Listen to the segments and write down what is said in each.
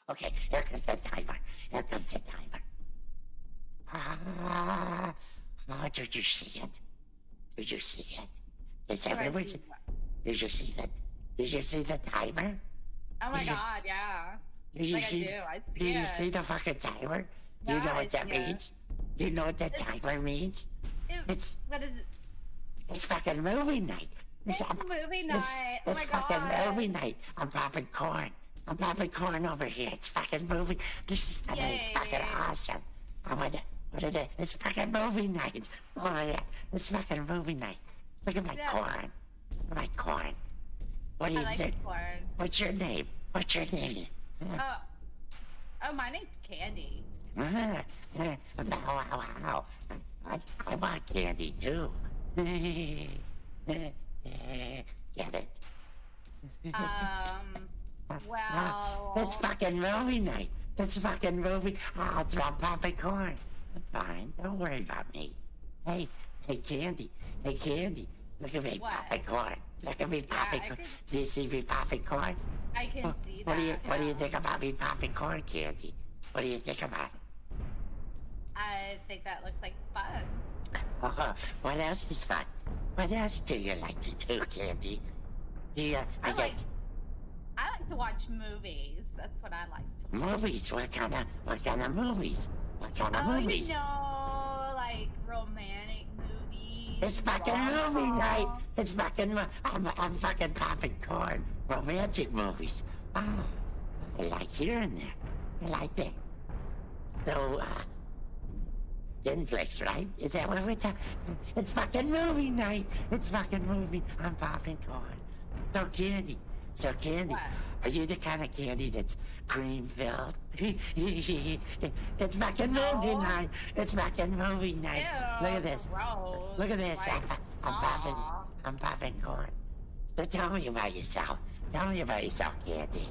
Okay, here comes the timer. Here comes the timer. Oh, did you see it? Did you see it? Does everyone see? Did you see that? Did you see the timer? Oh my god, yeah. Did you Like see? I see Did you it. see the fucking timer? Do you Yeah, know I what that see it. means? Do you know what that timer means? It's What is it? it's fucking movie night. It's movie night. Oh It's my fucking god. movie night. I'm popping corn. I'm popping corn over here. It's fucking movie. This is gonna be Yay. fucking awesome. What is it? It's fucking movie night. Oh yeah, it's fucking movie night. Look at my corn. Look at my corn. What do you I like think? corn. What's your name? What's your name? Oh, my name's Candy. Wow, wow. I want candy too. Get it? Well. It's fucking movie night. It's fucking movie. I'll drop popcorn. Fine, don't worry about me. Hey, Candy. Hey, Candy. Look at me What? popping corn. Look at me popping corn. Do you see me popping corn? I can see What that. What do you think about me popping corn, Candy? What do you think about it? I think that looks like fun. What else is fun? What else do you like to do, Candy? Do you? I like to watch movies. That's what I like to watch. Movies? What kind of movies? What kind of movies? You know, like romantic movies. It's fucking movie night. It's fucking. I'm fucking popping corn. Romantic movies. Oh, I like hearing that. I like that. So, Skinflix, right? Is that what we're talking? It's fucking movie night. It's fucking movie. I'm popping corn. So Candy. What? Are you the kind of candy that's cream filled? It's fucking movie night. It's fucking movie night. Ew, Look at this. gross. Look at this. Like, I'm popping corn. So tell me about yourself. Tell me about yourself, Candy.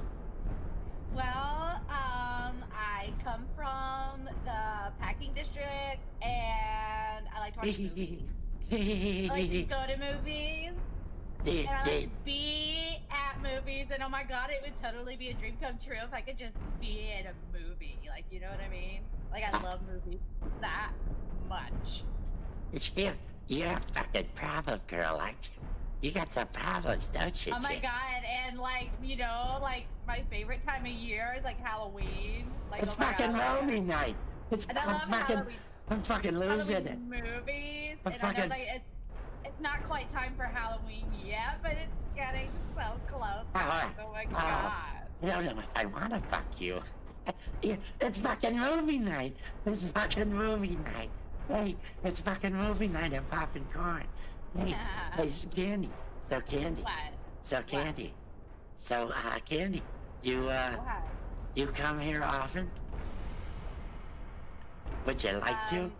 Well, I come from the packing district, and I like to watch movies. I like to go to movies, and I like to be at movies, and oh my god, it would totally be a dream come true if I could just be in a movie. Like, you know what I mean? Like, I love movies that much. You're a fucking problem girl, aren't you? You got some problems, don't you? Oh my god, and like, you know, like my favorite time of year is like Halloween. Like, It's oh my fucking god, movie night. And I love Halloween. I'm fucking losing it. Halloween movies, I'm and I know fucking- like it's not quite time for Halloween yet, but it's getting so close. Oh my god. I don't know if I want to fuck you. It's fucking movie night. It's fucking movie night. Hey, it's fucking movie night. I'm popping corn. Hey, hey, Candy. So Candy. What? So Candy. So Candy, you What? you come here often? Would you like to?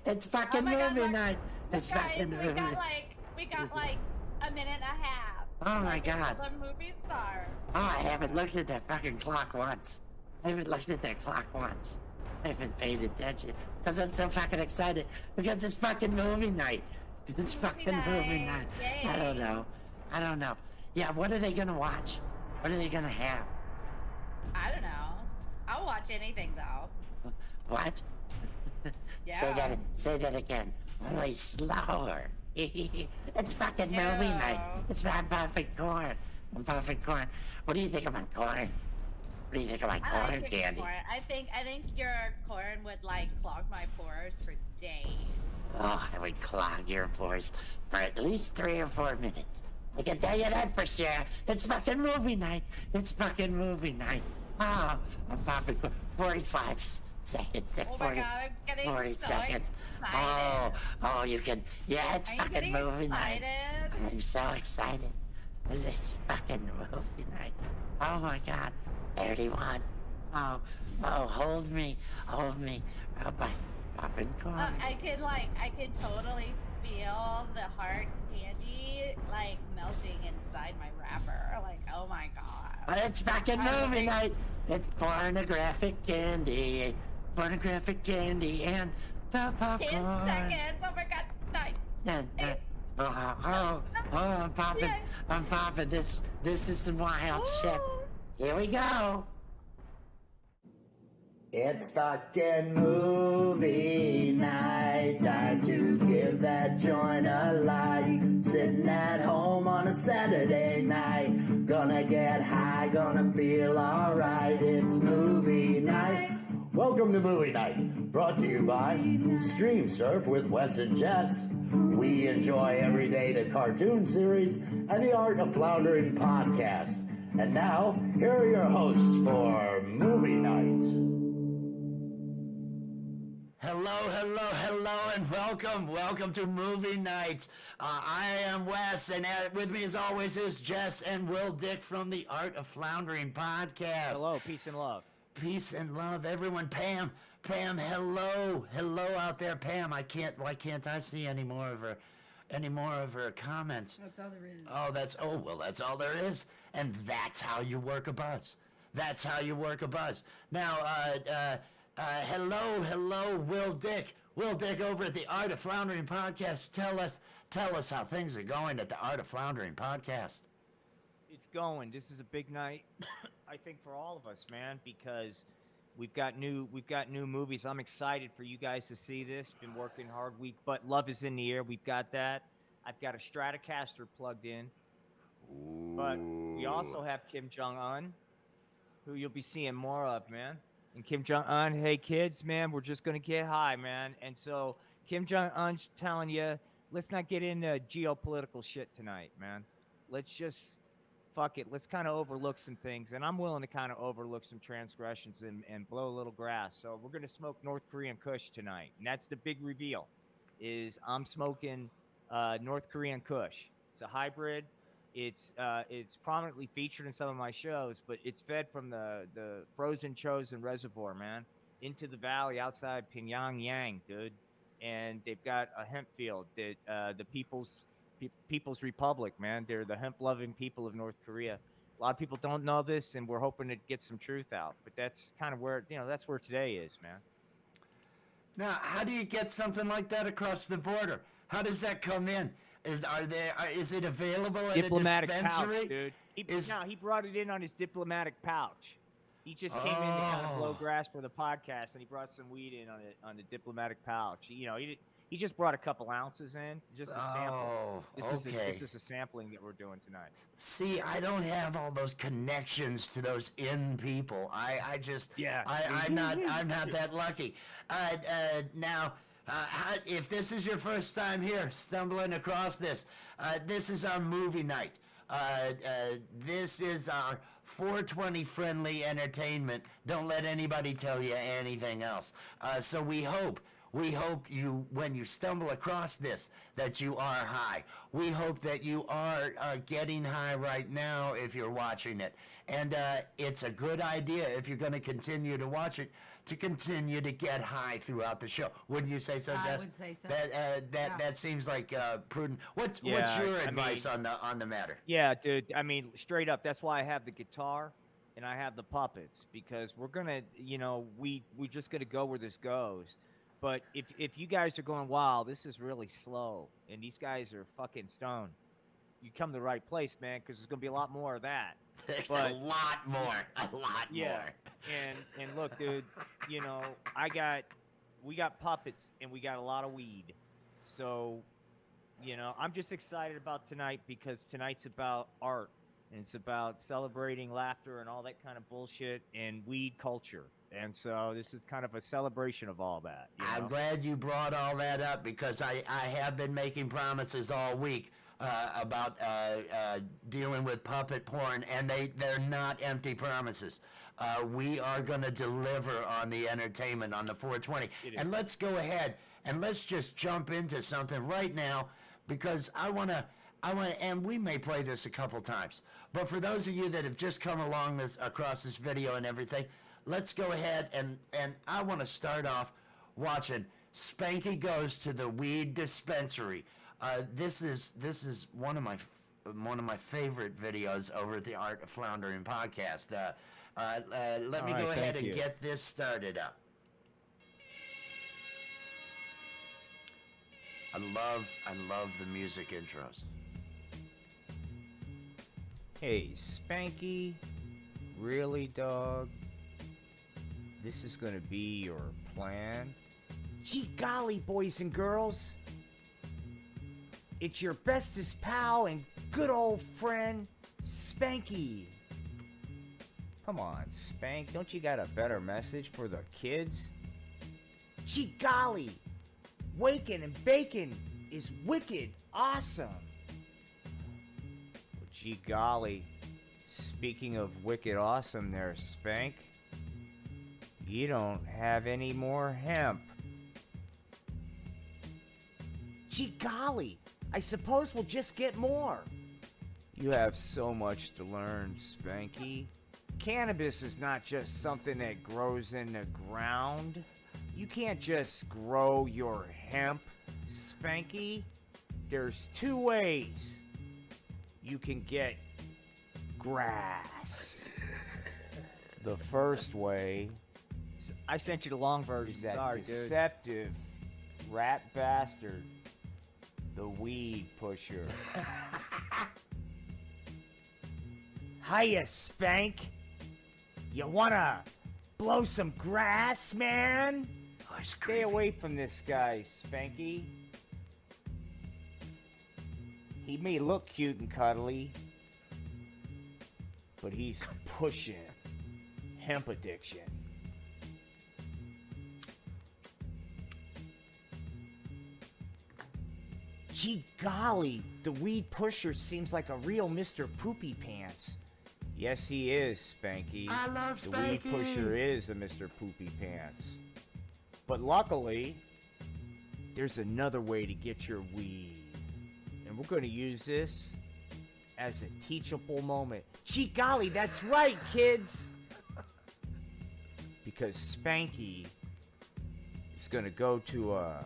It's fucking Oh my God, movie look, night. It's Guys, fucking movie night. we got like a minute and a half. Oh my God. The movie star. Oh, I haven't looked at that fucking clock once. I haven't looked at that clock once. I haven't paid attention because I'm so fucking excited because it's fucking movie night. It's fucking movie night. Yay. I don't know. Yeah, what are they gonna watch? What are they gonna have? I don't know. I'll watch anything though. What? Yeah. Say that again. Way slower. It's fucking movie Ew. night. It's not popping corn. I'm popping corn. What do you think about corn? What do you think about I corn like your candy? corn. I think your corn would like clog my pores for days. Oh, I would clog your pores for at least 3 or 4 minutes. I can tell you that for sure. It's fucking movie night. It's fucking movie night. Oh, I'm popping 45 seconds. Oh my god, I'm getting 40 so seconds. excited. Oh, you can. Yeah, it's Are you fucking getting movie night. excited? I'm so excited. It's fucking movie night. Oh my god. 31. Oh, hold me. Oh, my popping corn. I could totally feel the hard candy like melting inside my wrapper. Like, oh my god. But it's fucking movie night. It's pornographic candy. Pornographic candy and the popcorn. 10 seconds. Oh my god. 9. And, I'm popping. Yes. I'm popping. This is some wild shit. Here we go. It's fucking movie night. Time to give that joint a like. Sitting at home on a Saturday night. Gonna get high, gonna feel alright. It's movie night. Welcome to Movie Night, brought to you by Stream Surf with Wes and Jess. We enjoy every day the cartoon series and the Art of Floundering podcast. And now, here are your hosts for Movie Night. Hello, and welcome to Movie Night. I am Wes, and with me as always is Jess and Will Dick from the Art of Floundering podcast. Hello, peace and love. Peace and love, everyone. Pam, hello out there, Pam. Why can't I see any more of her comments? That's all there is. That's all there is, and that's how you work a buzz. Now, hello, Will Dick over at the Art of Floundering podcast. Tell us how things are going at the Art of Floundering podcast. It's going. This is a big night, I think, for all of us, man, because we've got new movies. I'm excited for you guys to see this. Been working hard week, but Love is in the Air. We've got that. I've got a Stratocaster plugged in. Ooh. But we also have Kim Jong-un, who you'll be seeing more of, man. And Kim Jong-un, hey kids, man, we're just gonna get high, man. And so Kim Jong-un's telling you, let's not get into geopolitical shit tonight, man. Let's just fuck it. Let's kind of overlook some things, and I'm willing to kind of overlook some transgressions and blow a little grass. So we're gonna smoke North Korean Kush tonight, and that's the big reveal. Is I'm smoking North Korean Kush. It's a hybrid. It's prominently featured in some of my shows, but it's fed from the frozen chosen reservoir, man, into the valley outside Pyongyang, dude. And they've got a hemp field that the People's Republic, man. They're the hemp-loving people of North Korea. A lot of people don't know this, and we're hoping to get some truth out. But that's kind of where that's where today is, man. Now, how do you get something like that across the border? How does that come in? Is it available at diplomatic a dispensary? Pouch, dude. He brought it in on his diplomatic pouch. He just came in to kind of blow grass for the podcast, and he brought some weed in on the diplomatic pouch. He just brought a couple ounces in, just a sample. This is a sampling that we're doing tonight. See, I don't have all those connections to those people. I'm not that lucky. Now. If this is your first time here, stumbling across this, this is our movie night. This is our 420 friendly entertainment. Don't let anybody tell you anything else. So we hope you, when you stumble across this, that you are high. We hope that you are getting high right now if you're watching it. And it's a good idea, if you're going to continue to watch it, to continue to get high throughout the show. Wouldn't you say so, Jess? I would say so. That seems like prudent. What's your advice on the matter? Yeah, dude. I mean, straight up, that's why I have the guitar and I have the puppets, because we're gonna, we're just gonna go where this goes. But if you guys are going, wow, this is really slow, and these guys are fucking stoned, you come to the right place, man, because there's gonna be a lot more of that. There's a lot more. And look, dude, we got puppets and we got a lot of weed. So, I'm just excited about tonight, because tonight's about art, and it's about celebrating laughter and all that kind of bullshit and weed culture. And so this is kind of a celebration of all that. I'm glad you brought all that up, because I have been making promises all week about dealing with puppet porn, and they're not empty promises. We are going to deliver on the entertainment on the 420. And let's go ahead and let's just jump into something right now, because I want to, and we may play this a couple times, but for those of you that have just come along across this video and everything, let's go ahead and I want to start off watching Spanky Goes to the Weed Dispensary. This is one of my favorite videos over at the Art of Floundering podcast. Let me go ahead and get this started up. I love the music intros. Hey, Spanky, really, dog? This is gonna be your plan? Gee golly, boys and girls. It's your bestest pal and good old friend, Spanky. Come on, Spank, don't you got a better message for the kids? Gee golly, waking and bacon is wicked awesome. Well, gee golly, speaking of wicked awesome there, Spank, you don't have any more hemp. Gee golly, I suppose we'll just get more. You have so much to learn, Spanky. Cannabis is not just something that grows in the ground. You can't just grow your hemp, Spanky. There's two ways you can get grass. The first way, I sent you the long version. is that Sorry, dude. deceptive rat bastard, the weed pusher. Hiya, Spank. You wanna blow some grass, man? Stay away from this guy, Spanky. He may look cute and cuddly, but he's pushing hemp addiction. Gee golly, the weed pusher seems like a real Mr. Poopy Pants. Yes, he is, Spanky. I love The weed Spanky. pusher is a Mr. Poopy Pants. But luckily, there's another way to get your weed. And we're going to use this as a teachable moment. Gee golly, that's right, kids! Because Spanky is going to go to a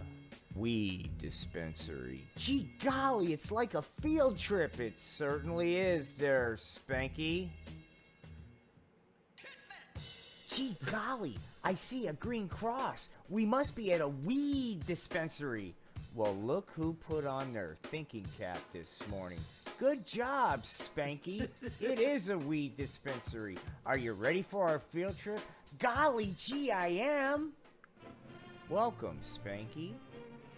weed dispensary. Gee golly, it's like a field trip. It certainly is there, Spanky. Gee golly, I see a green cross. We must be at a weed dispensary. Well, look who put on their thinking cap this morning. Good job, Spanky. It is a weed dispensary. Are you ready for our field trip? Golly gee, I am. Welcome, Spanky,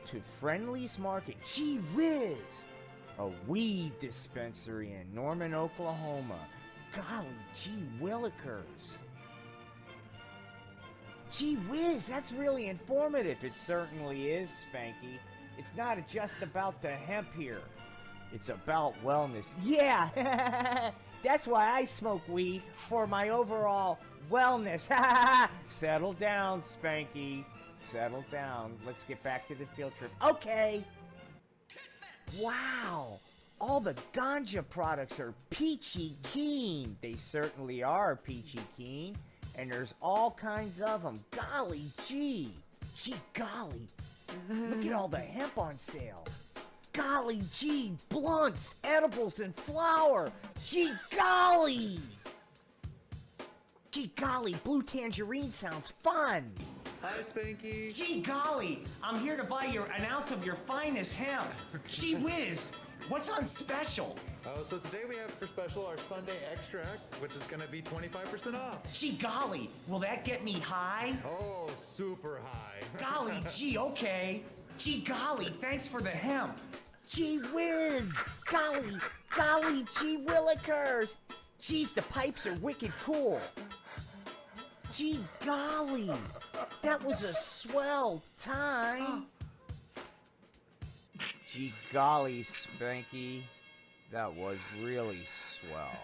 to Friendly's Market. Gee whiz! A weed dispensary in Norman, Oklahoma. Golly gee willikers. Gee whiz, that's really informative. It certainly is, Spanky. It's not just about the hemp here. It's about wellness. Yeah! That's why I smoke weed, for my overall wellness. Settle down, Spanky. Settle down. Let's get back to the field trip. Okay! Wow! All the ganja products are peachy keen. They certainly are peachy keen. And there's all kinds of them. Golly gee. Gee golly. Look at all the hemp on sale. Golly gee, blunts, edibles, and flour. Gee golly. Gee golly, blue tangerine sounds fun. Hi, Spanky. Gee golly, I'm here to buy an ounce of your finest hemp. Gee whiz, what's on special? So today we have for special our Sunday extract, which is going to be 25% off. Gee golly, will that get me high? Oh, super high. Golly gee, okay. Gee golly, thanks for the hemp. Gee whiz. Golly gee willikers. Geez, the pipes are wicked cool. Gee golly, that was a swell time. Gee golly, Spanky, that was really swell.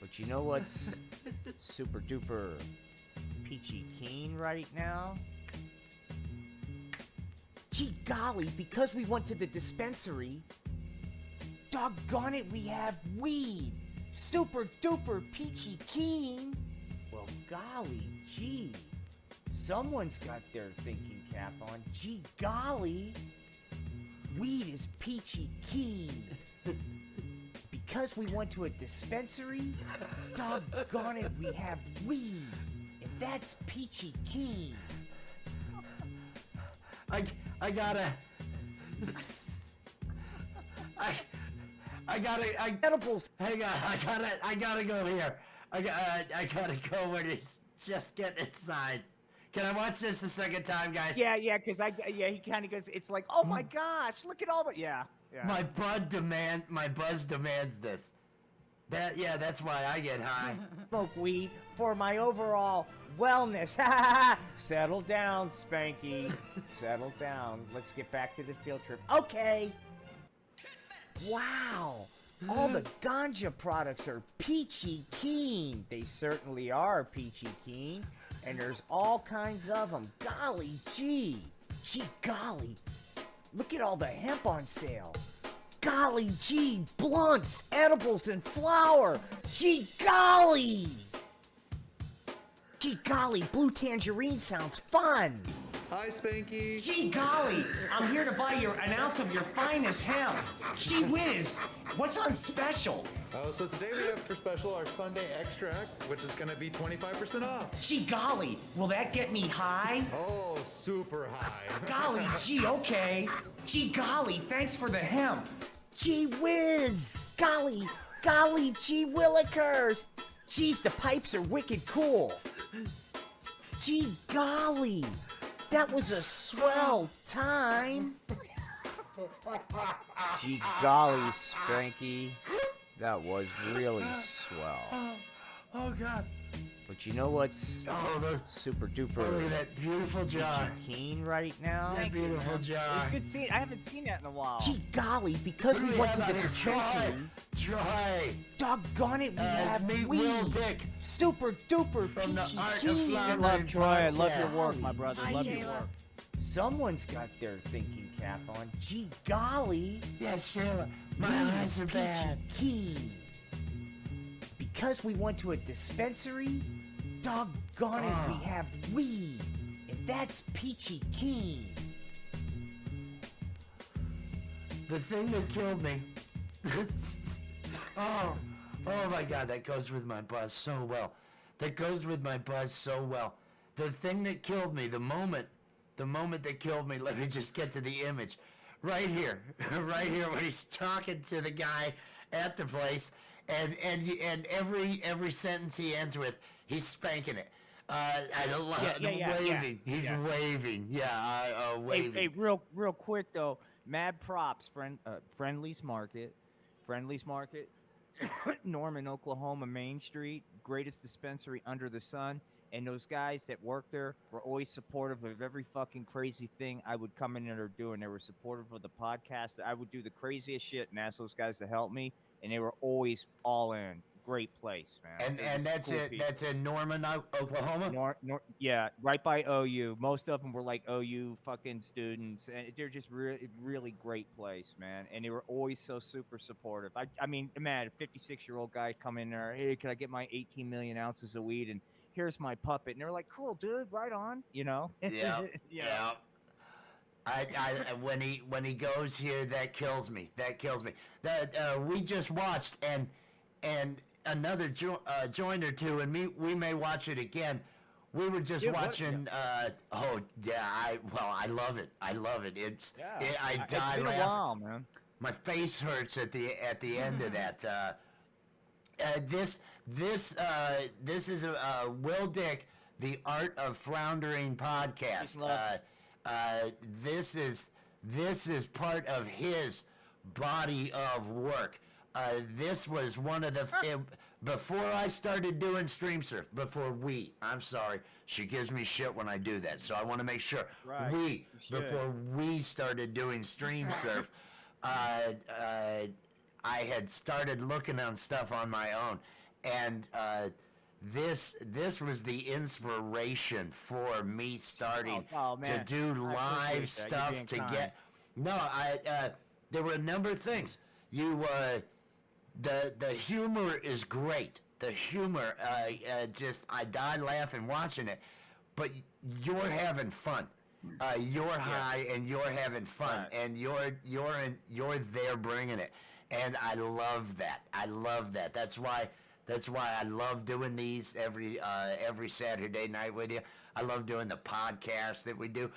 But you know what's super duper peachy keen right now? Gee golly, because we went to the dispensary, doggone it, we have weed. Super duper peachy keen. Well, golly gee, someone's got their thinking cap on. Gee golly, weed is peachy keen. Because we went to a dispensary, doggone it, we have weed. And that's peachy keen. Edibles. Hang on, I gotta go here. I gotta go when he's just getting inside. Can I watch this a second time, guys? Yeah, because he kind of goes. It's like, oh my gosh, look at all the yeah. My buzz demands this. That's why I get high. Smoke weed for my overall wellness. Settle down, Spanky. Settle down. Let's get back to the field trip. Okay. Wow. All the ganja products are peachy keen. They certainly are peachy keen. And there's all kinds of them. Golly gee. Gee golly. Look at all the hemp on sale. Golly gee, blunts, edibles, and flour. Gee golly. Gee golly, blue tangerine sounds fun. Hi, Spanky. Gee golly, I'm here to buy an ounce of your finest hemp. Gee whiz, what's on special? So today we have for special our Sunday extract, which is gonna be 25% off. Gee golly, will that get me high? Oh, super high. Golly gee, okay. Gee golly, thanks for the hemp. Gee whiz. Golly gee willikers. Geez, the pipes are wicked cool. Gee golly. That was a swell time. Gee golly, Spanky. That was really swell. Oh God. But you know what's super duper Look at that beautiful jar. keen right now? That beautiful jar. It's good seeing. I haven't seen that in a while. Gee golly, because we went to the dispensary, Try. doggone it, we have Meet weed. Will Dick Super duper from the peachy Art of keen. I Floundering love Troy. I love your podcast. work, my brother. Hi, Love your Shayla. work. Someone's got their thinking cap on. Gee golly, Yeah, Sheila, my eyes are peachy bad. keen. Because we went to a dispensary, doggone it, we have weed. And that's peachy keen. The thing that killed me. oh my God, that goes with my buzz so well. That goes with my buzz so well. The thing that killed me, the moment that killed me, let me just get to the image. Right here when he's talking to the guy at the place, and every sentence he ends with, he's spanking it. I don't love waving. He's waving. Yeah, waving. Hey, real quick though. Mad props, Friendly's Market, Norman, Oklahoma, Main Street, greatest dispensary under the sun. And those guys that work there were always supportive of every fucking crazy thing I would come in there doing. They were supportive of the podcast. I would do the craziest shit and ask those guys to help me, and they were always all in. Great place, man. And that's cool it. people. That's in Norman, Oklahoma. Yeah, right by OU. Most of them were like OU fucking students, and they're just really great place, man. And they were always so super supportive. I mean, man, a 56-year-old guy come in there, hey, can I get my 18 million ounces of weed? And here's my puppet. And they're like, cool, dude, right on, you know? Yeah, Yeah. yeah. I when he goes here, that kills me. That we just watched and another joint or two, and we may watch it again. We were just watching. I love it. It's. I died It's been a laughing. while, man. My face hurts at the end of that. This is Will Dick, the Art of Floundering podcast. This is part of his body of work. This was one of the before I started doing stream surf. I'm sorry, she gives me shit when I do that, so I want to make sure Right, before we started doing stream surf. I had started looking on stuff on my own, and this was the inspiration for me starting Oh, to man. do I appreciate live that. You're stuff being to kind. get. No, there were a number of things. The humor is great. The humor, I died laughing watching it, but you're having fun. You're high and you're having fun, and you're there bringing it, and I love that. That's why That's why I love doing these every Saturday night with you. I love doing the podcast that we do.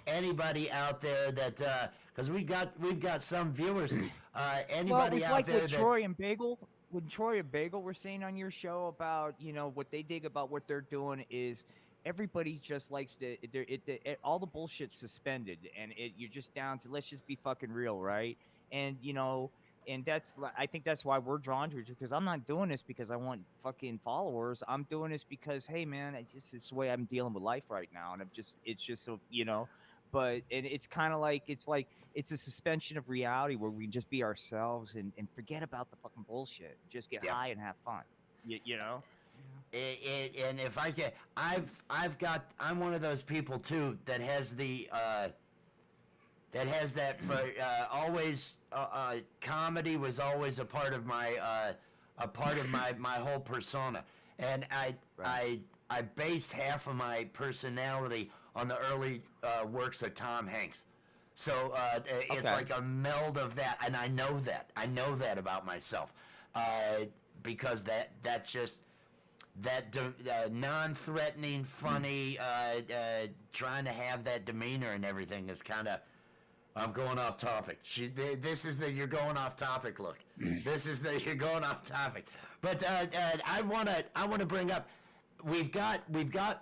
Anybody out there that because we've got some viewers. Well, Anybody it's out like there what that Troy and Bagel, when Troy and Bagel were saying on your show about, you know, what they dig about what they're doing is everybody just likes to, all the bullshit's suspended, and you're just down to, let's just be fucking real, right? And, you know, and I think that's why we're drawn to it, because I'm not doing this because I want fucking followers. I'm doing this because, hey, man, it's the way I'm dealing with life right now. And it's just so, you know, but and it's kind of like it's a suspension of reality where we can just be ourselves and forget about the fucking bullshit. Just get high and have fun. You know. and if I can, I'm one of those people too that has that for always comedy was always a part of my my whole persona, and I based half of my personality on the early works of Tom Hanks. So it's like a meld of that, and I know that about myself, because that just non-threatening, funny, trying to have that demeanor and everything is kind of. I'm going off topic. This is you're going off topic. Look, you're going off topic. But I wanna bring up. We've got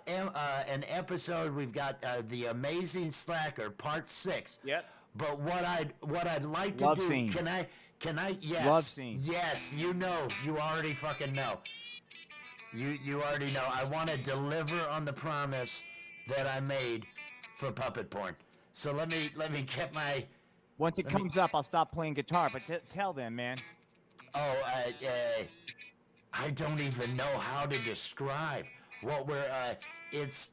an episode. We've got the Amazing Slacker Part 6. Yep. But what I'd like to Love do. scene. Can I? Yes. Love scene. Yes. You already fucking know. You already know. I want to deliver on the promise that I made for puppet porn. So let me get my. Once it comes up, I'll stop playing guitar. But tell them, man. Oh, I don't even know how to describe what we're. It's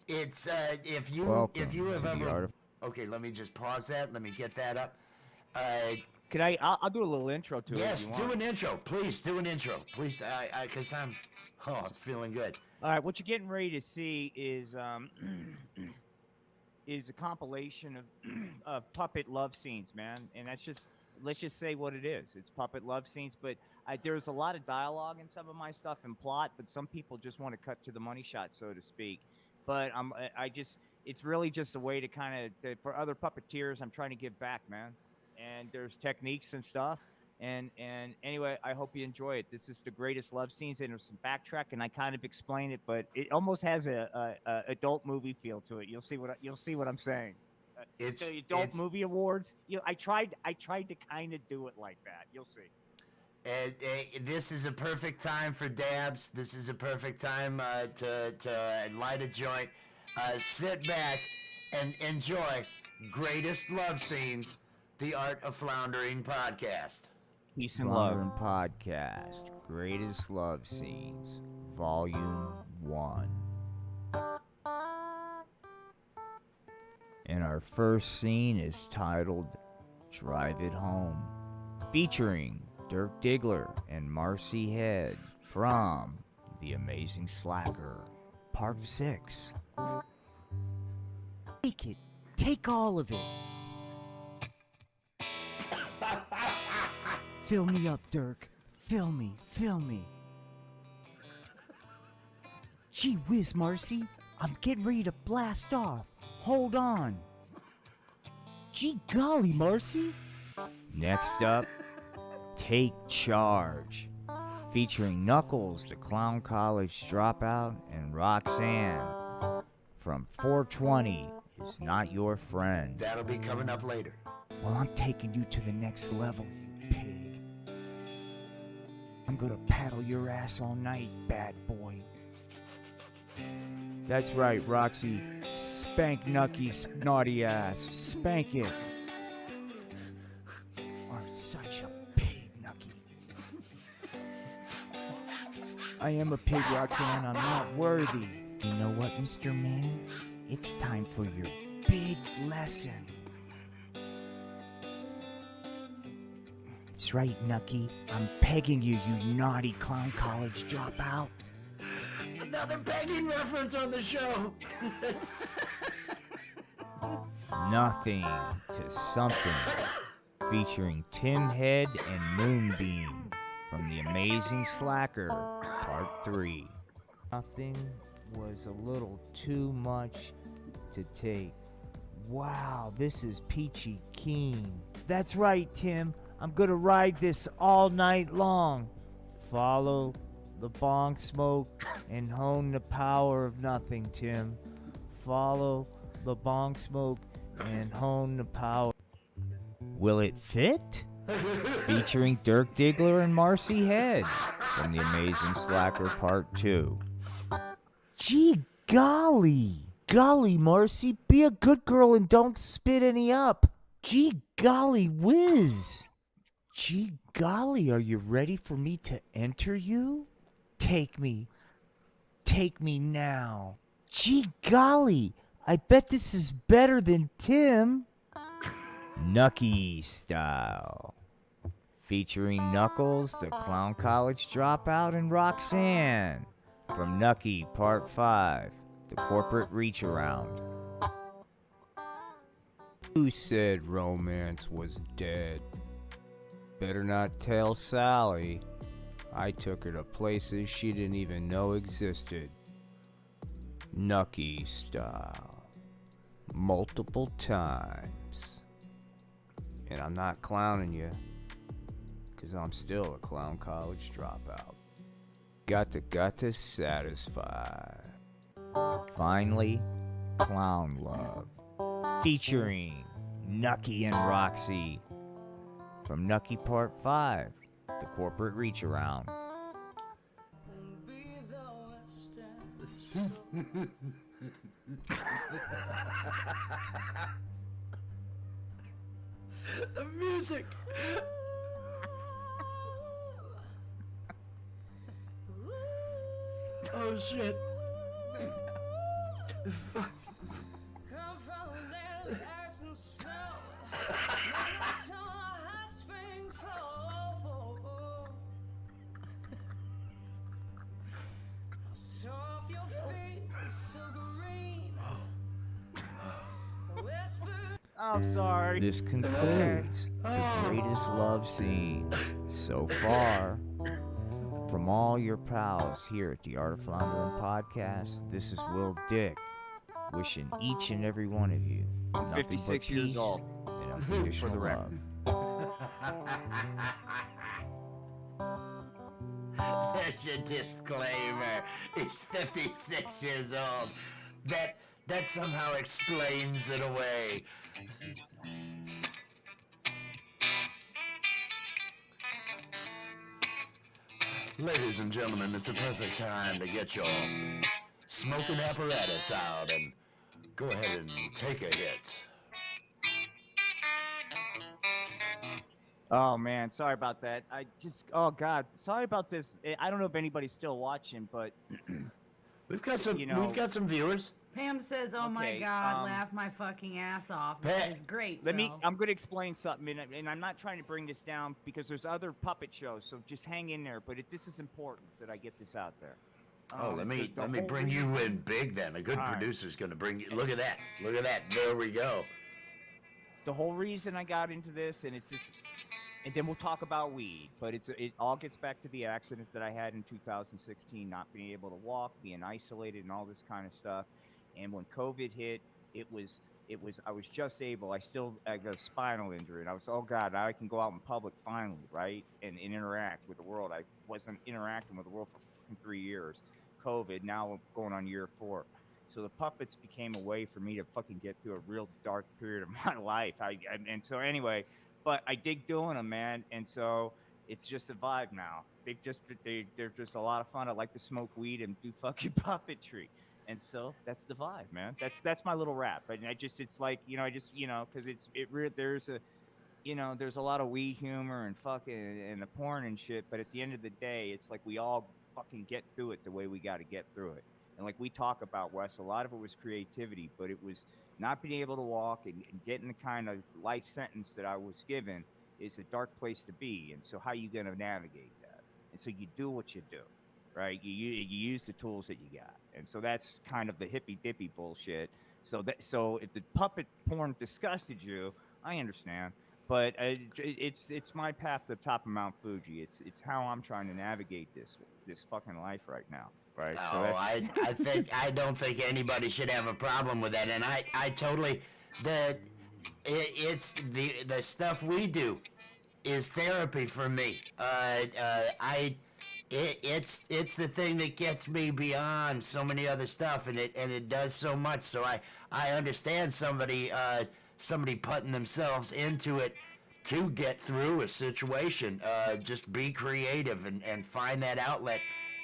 if you have ever. Okay, let me just pause that. Let me get that up. Could I'll do a little intro to it. Yes, if you do want. an intro, please. Do an intro, please. Because I'm feeling good. All right, what you're getting ready to see is is a compilation of puppet love scenes, man. And let's just say what it is. It's puppet love scenes, but there's a lot of dialogue in some of my stuff and plot, but some people just want to cut to the money shot, so to speak. But it's really just a way to kind of, for other puppeteers, I'm trying to give back, man. And there's techniques and stuff. And anyway, I hope you enjoy it. This is the greatest love scenes, and there's some backtrack, and I kind of explain it, but it almost has a adult movie feel to it. You'll see what I'm saying. It's the adult movie awards. I tried to kind of do it like that. You'll see. And this is a perfect time for dabs. This is a perfect time to light a joint, sit back, and enjoy Greatest Love Scenes, the Art of Floundering podcast. Peace and love. Podcast, Greatest Love Scenes, Volume 1. And our first scene is titled Drive It Home, featuring Dirk Diggler and Marcy Head from The Amazing Slacker, Part 6. Take it. Take all of it. Fill me up, Dirk. Fill me. Gee whiz, Marcy. I'm getting ready to blast off. Hold on. Gee golly, Marcy. Next up, Take Charge, featuring Knuckles, the Clown College dropout, and Roxanne from 420 Is Not Your Friend. That'll be coming up later. Well, I'm taking you to the next level, you pig. I'm gonna paddle your ass all night, bad boy. That's right, Roxy. Spank Nucky's naughty ass. Spank it. Are such a pig, Nucky. I am a pig, Roxanne. I'm not worthy. You know what, Mr. Man? It's time for your big lesson. That's right, Nucky. I'm pegging you, you naughty Clown College dropout. Another pegging reference on the show. Nothing to Something, featuring Tim Head and Moonbeam from The Amazing Slacker, Part 3. Nothing was a little too much to take. Wow, this is peachy keen. That's right, Tim. I'm gonna ride this all night long. Follow the bong smoke and hone the power of nothing, Tim. Follow the bong smoke and hone the power. Will it fit? Featuring Dirk Diggler and Marcy Head from The Amazing Slacker Part 2. Gee golly. Golly, Marcy, be a good girl and don't spit any up. Gee golly whiz. Gee golly, are you ready for me to enter you? Take me. Take me now. Gee golly, I bet this is better than Tim. Nucky Style. Featuring Knuckles, the Clown College Dropout, and Roxanne. From Nucky Part 5, The Corporate Reach Around. Who said romance was dead? Better not tell Sally. I took her to places she didn't even know existed. Nucky Style. Multiple times. And I'm not clowning you, 'cause I'm still a Clown College Dropout. Got to satisfy. Finally, Clown Love. Featuring Nucky and Roxy. From Nucky Part 5, The Corporate Reach Around. The music. Oh shit. Fuck. I'm sorry. This concludes the greatest love scene so far. From all your pals here at the Art of Floundering Podcast, this is Will Dick, wishing each and every one of you I'm nothing 56 but years peace old. and unconditional For the record. love. There's your disclaimer. He's 56 years old. That somehow explains it away. Ladies and gentlemen, it's a perfect time to get your smoking apparatus out and go ahead and take a hit. Oh man, sorry about that. Oh god, sorry about this. I don't know if anybody's still watching, but We've got some. You know- We've got some viewers. Pam says, "Oh my Okay, God, laugh my fucking ass off." Pat, That is great. Will. I'm going to explain something, and I'm not trying to bring this down because there's other puppet shows, so just hang in there. But this is important that I get this out there. Oh, let me the whole bring reason- you in big then. A good All right. producer's gonna bring you. Look at that. Look at that. There we go. The whole reason I got into this, and it's just, and then we'll talk about weed, but it all gets back to the accident that I had in 2016, not being able to walk, being isolated, and all this kind of stuff. And when COVID hit, I was just able. I got a spinal injury, and I was, oh God, now I can go out in public finally, right, and interact with the world. I wasn't interacting with the world for 3 years. COVID, now I'm going on year 4. So the puppets became a way for me to fucking get through a real dark period of my life. And so anyway, but I dig doing them, man. And so it's just a vibe now. They're just a lot of fun. I like to smoke weed and do fucking puppetry. And so that's the vibe, man. That's my little rap. But it's like, because there's a lot of weed humor and fucking and the porn and shit. But at the end of the day, it's like we all fucking get through it the way we got to get through it. And like we talk about, Wes, a lot of it was creativity, but it was not being able to walk and getting the kind of life sentence that I was given is a dark place to be. And so how you going to navigate that? And so you do what you do, right? You use the tools that you got. And so that's kind of the hippy dippy bullshit. So if the puppet porn disgusted you, I understand. But it's my path to the top of Mount Fuji. It's how I'm trying to navigate this fucking life right now. Right. So Oh, that's- I don't think anybody should have a problem with that, and I totally it's the stuff we do is therapy for me. It's the thing that gets me beyond so many other stuff, and it does so much. So I understand somebody putting themselves into it to get through a situation. Just be creative and find that outlet,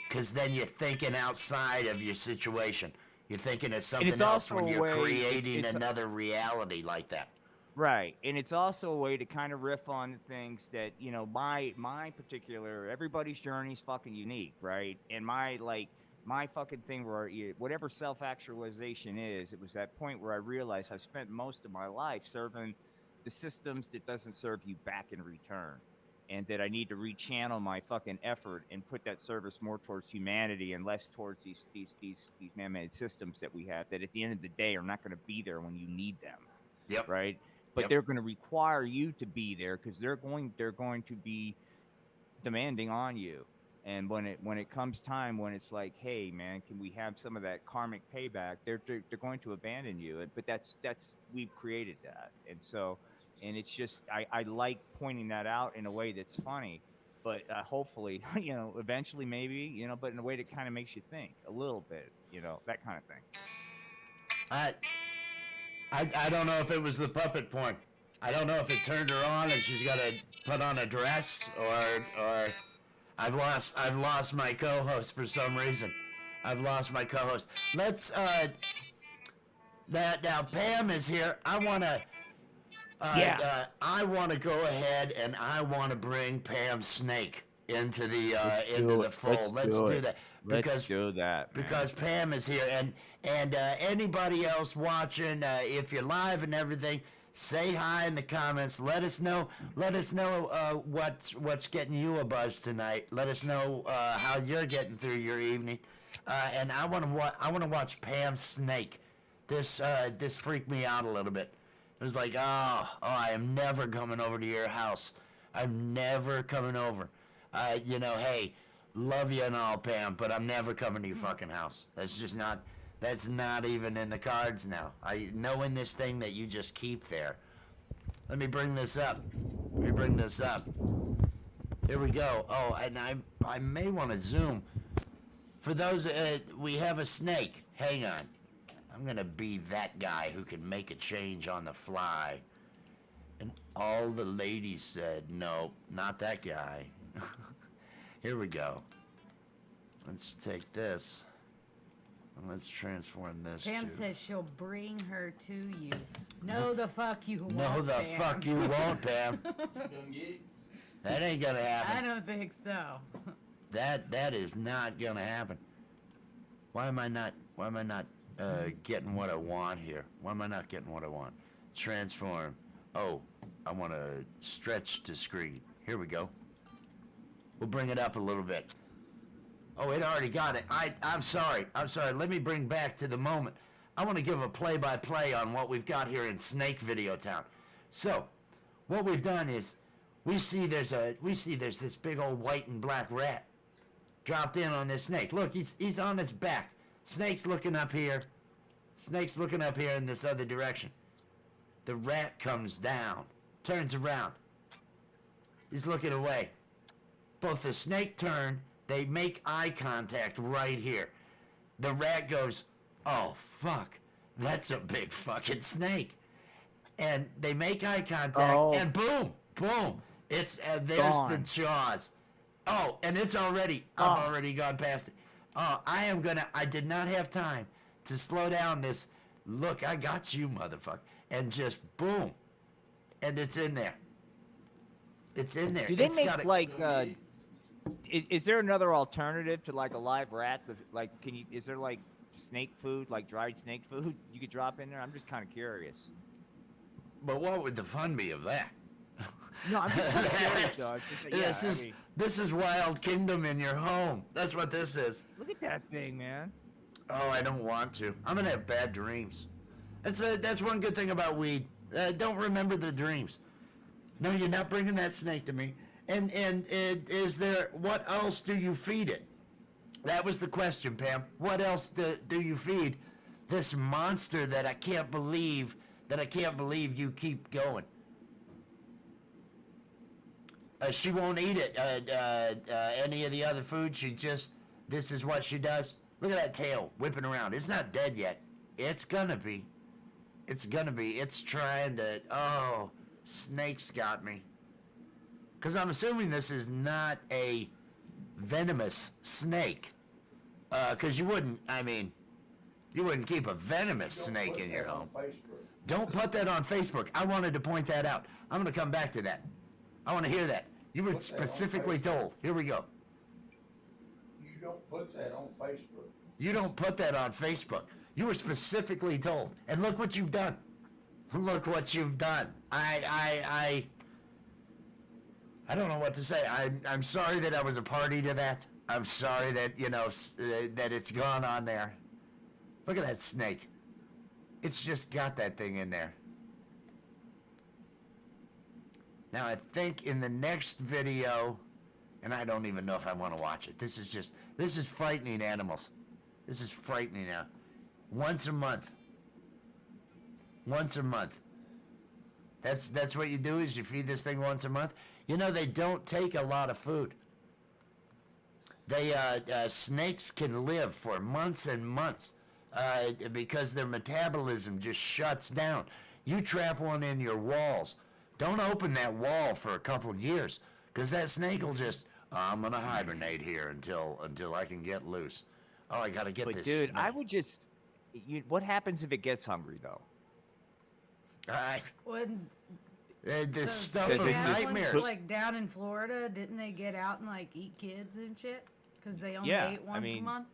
because then you're thinking outside of your situation. You're thinking of something else also when a you're way- creating it's- another reality like that. Right, and it's also a way to kind of riff on things that, you know, my particular, everybody's journey is fucking unique, right? And my fucking thing where whatever self-actualization is, it was that point where I realized I've spent most of my life serving the systems that doesn't serve you back in return, and that I need to rechannel my fucking effort and put that service more towards humanity and less towards these man-made systems that we have that at the end of the day are not going to be there when you need them. Yep. Right. But Yep. they're going to require you to be there because they're going to be demanding on you. And when it comes time when it's like, hey man, can we have some of that karmic payback? They're going to abandon you. But that's we've created that, and so, and it's just I like pointing that out in a way that's funny, but hopefully you know eventually maybe you know, but in a way that kind of makes you think a little bit, you know, that kind of thing. I don't know if it was the puppet porn. I don't know if it turned her on and she's got to put on a dress, or I've lost my co-host for some reason. I've lost my co-host. Let's now Pam is here. I want to go ahead and I want to bring Pam Snake into the fold. Let's do that. Let's do that, man. Because Pam is here, and anybody else watching, if you're live and everything, say hi in the comments. Let us know what's getting you a buzz tonight. Let us know how you're getting through your evening. And I want to watch Pam Snake. This freaked me out a little bit. It was like, oh, I am never coming over to your house. I'm never coming over. You know, hey, love you and all, Pam, but I'm never coming to your fucking house. That's not even in the cards now. Knowing this thing that you just keep there. Let me bring this up. Here we go. Oh, and I may want to zoom. For those, we have a snake. Hang on. I'm going to be that guy who can make a change on the fly. And all the ladies said, no, not that guy. Here we go. Let's take this. And let's transform this Pam to... says she'll bring her to you. No, the fuck you won't. No, the Pam. fuck you won't, Pam. That ain't gonna happen. I don't think so. That is not gonna happen. Why am I not getting what I want here? Why am I not getting what I want? Transform. Oh, I want to stretch to screen. Here we go. We'll bring it up a little bit. Oh, it already got it. I'm sorry. Let me bring back to the moment. I want to give a play-by-play on what we've got here in Snake Video Town. So, what we've done is we see there's this big old white and black rat dropped in on this snake. Look, he's on his back. Snake's looking up here. Snake's looking up here in this other direction. The rat comes down, turns around. He's looking away. Both the snake turn, they make eye contact right here. The rat goes, oh, fuck, that's a big fucking snake. And they make eye contact, and boom, it's, there's Gone. the jaws. Oh, and it's already, I've already gone past it. Oh, I did not have time to slow down this, look, I got you, motherfucker. And just boom. And it's in there. It's in there. Do they It's make got a- like? Is there another alternative to like a live rat? Like, is there like snake food, like dried snake food, you could drop in there? I'm just kind of curious. But what would the fun be of that? No, I'm just kind of curious, though. It's just, yeah, This is Wild Kingdom in your home. That's what this is. look at that thing, man. Oh, I don't want to. I'm gonna have bad dreams. That's one good thing about weed. Don't remember the dreams. No, you're not bringing that snake to me. And is there, what else do you feed it? That was the question, Pam. What else do you feed this monster that I can't believe you keep going? She won't eat it. Any of the other food. This is what she does. Look at that tail whipping around. It's not dead yet. It's gonna be. It's trying to. Oh, snakes got me. Because I'm assuming this is not a venomous snake. Because you wouldn't keep a venomous snake in your home. Don't put that on Facebook. I wanted to point that out. I'm going to come back to that. I want to hear that. You were specifically told. Here we go. You don't put that on Facebook. You don't put that on Facebook. You were specifically told. And look what you've done. Look what you've done. I don't know what to say. I'm sorry that I was a party to that. I'm sorry that, that it's gone on there. Look at that snake. It's just got that thing in there. Now, I think in the next video, and I don't even know if I want to watch it. This is frightening animals. This is frightening now. Once a month. Once a month. That's what you do, is you feed this thing once a month. They don't take a lot of food. Snakes can live for months and months because their metabolism just shuts down. You trap one in your walls. Don't open that wall for a couple of years, because that snake will just, I'm going to hibernate here until I can get loose. Oh, I got to get this dude, snake. I would just... what happens if it gets hungry, though? When The stuff Does of it just- nightmares. like down in Florida, didn't they get out and like eat kids and shit? Because they only Yeah, ate I once a mean- month.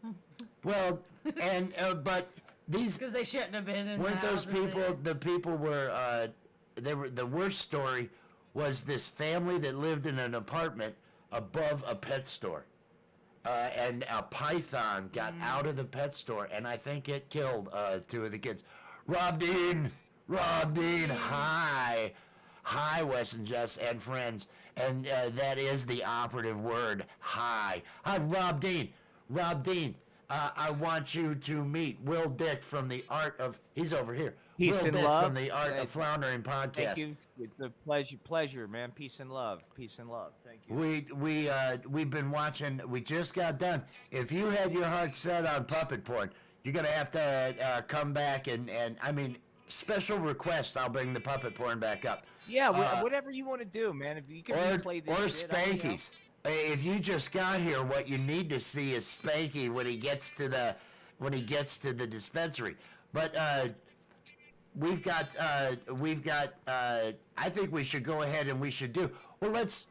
Well, and but these Because they shouldn't have been in. weren't the those house people. and The people were. They were. The worst story was this family that lived in an apartment above a pet store, and a python got out of the pet store, and I think it killed 2 of the kids. Rob Dean, hi, Wes and Jess and friends, and that is the operative word. Hi, Rob Dean. I want you to meet Will Dick from the Art of. He's over here. Peace Will and Dick love. from the Art of Floundering podcast. Thank you. It's a pleasure, man. Peace and love. Thank you. We've been watching. We just got done. If you had your heart set on puppet porn, you're gonna have to come back and I mean, special request. I'll bring the puppet porn back up. Yeah, whatever you want to do, man. If you can replay this Or shit, I'll, Spanky's. If you just got here, what you need to see is Spanky when he gets to the dispensary. But we've got. I think we should go ahead and we should do. Well, let's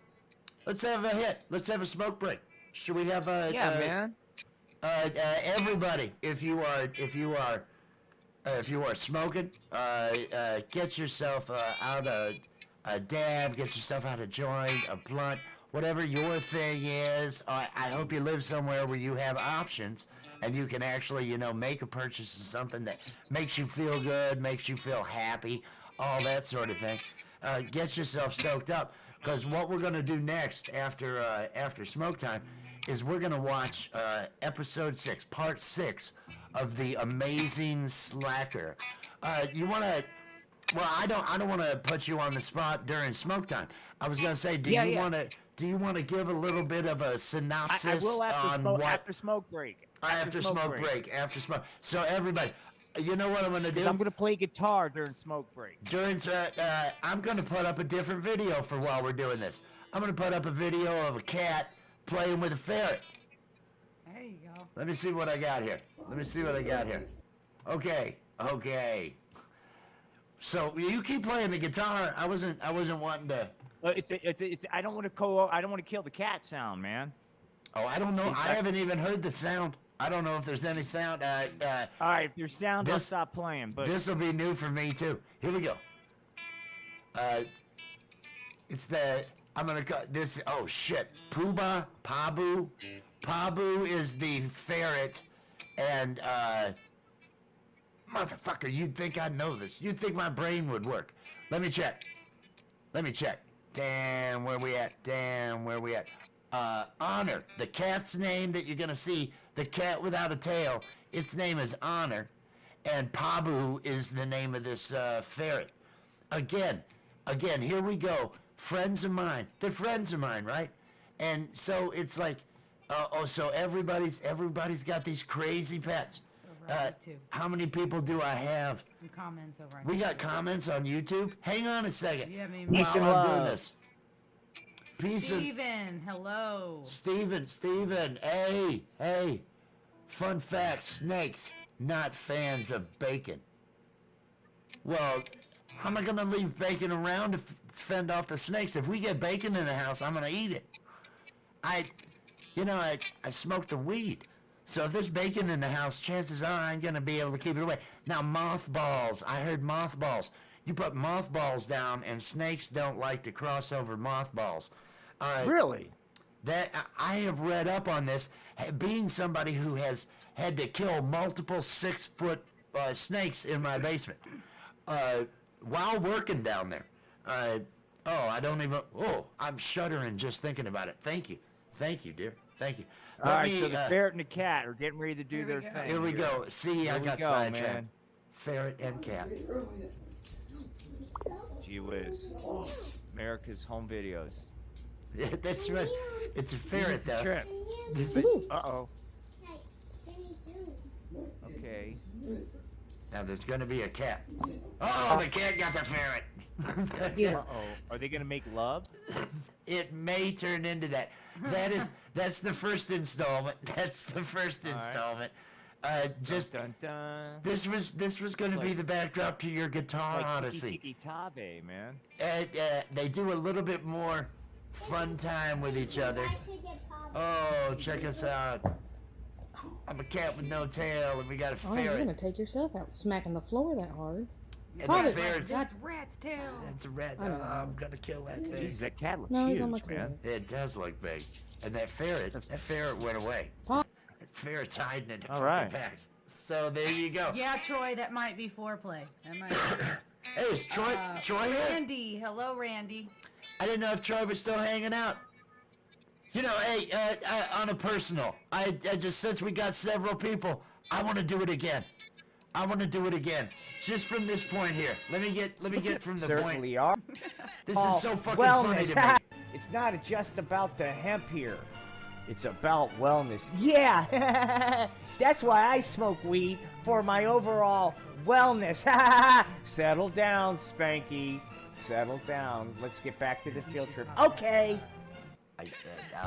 have a hit. Let's have a smoke break. Should we have a? Yeah, man. Everybody, if you are smoking, get yourself out a dab, get yourself out a joint, a blunt, whatever your thing is. I hope you live somewhere where you have options and you can actually, make a purchase of something that makes you feel good, makes you feel happy, all that sort of thing. Get yourself stoked up, because what we're going to do next after smoke time is we're going to watch episode 6, part 6 of The Amazing Slacker. You want to? Well, I don't want to put you on the spot during smoke time. I was going to say, do you want to give a little bit of a synopsis I will after smoke break. After smoke break. So everybody, you know what I'm going to do? I'm going to play guitar during smoke break. I'm going to put up a different video for while we're doing this. I'm going to put up a video of a cat playing with a ferret. There you go. Let me see what I got here. Okay. So you keep playing the guitar. I wasn't wanting to. I don't want to kill the cat sound, man. Oh, I don't know. I haven't even heard the sound. I don't know if there's any sound. All right, if there's sound, I'll stop playing. But this will be new for me too. Here we go. I'm gonna cut this. Oh shit, Pooba, Pabu. Pabu is the ferret, and motherfucker, you'd think I'd know this. You'd think my brain would work. Let me check. Damn, where we at? Damn, where we at? Honor. The cat's name that you're gonna see, the cat without a tail, its name is Honor. And Pabu is the name of this ferret. Again, here we go. Friends of mine. They're friends of mine, right? And so it's like, so everybody's got these crazy pets. It's over on YouTube. How many people do I have? Some comments over on We got YouTube. comments on YouTube. Hang on a second. You have any While Peace and I'm doing love. this. Peace and Steven, hello. Steven, hey. Fun fact, snakes, not fans of bacon. Well, how am I gonna leave bacon around to fend off the snakes? If we get bacon in the house, I'm gonna eat it. I smoked the weed. So if there's bacon in the house, chances are I'm gonna be able to keep it away. Now, mothballs, I heard mothballs. You put mothballs down and snakes don't like to cross over mothballs. Really? That I have read up on this, being somebody who has had to kill multiple 6-foot snakes in my basement while working down there. I'm shuddering just thinking about it. Thank you, dear. Thank you. All right, so the ferret and the cat are getting ready to do Here we their go. thing. Here we go. See, I Here we got go, sidetracked. man. Ferret and cat. Gee whiz. America's home videos. That's right. It's a ferret, It's a though. trip. This is- Uh-oh. Okay. Now there's going to be a cat. Oh, the cat got the ferret. Uh-oh. Are they going to make love? It may turn into that. That's the first installment. That's the first All right. installment. Just Dun, dun. this was going to be the backdrop to your guitar Like odyssey. Tiki Tabe, man. They do a little bit more fun time with each other. Oh, check us out. I'm a cat with no tail, and we got a Oh, you're ferret. gonna take yourself out smacking the floor that hard. And Father, the ferret's That's rat's tail. it's a rat. I know. I'm gonna kill that thing. Jeez, that cat looks No, he's huge, on my man. clear. It does look big. And that ferret went away. Pop. That ferret's hiding in the All fucking right. back. So there you go. Yeah, Troy, that might be foreplay. That might Hey, is Troy here? Randy, hello, Randy. I didn't know if Troy was still hanging out. You know, hey, on a personal, I just, since we got several people, I want to do it again. Just from this point here. Let me get from the point. Certainly are. This is so fucking funny wellness. to me. It's not just about the hemp here. It's about wellness. Yeah, that's why I smoke weed, for my overall wellness. Settle down, Spanky. Settle down. Let's get back to the field trip. Okay.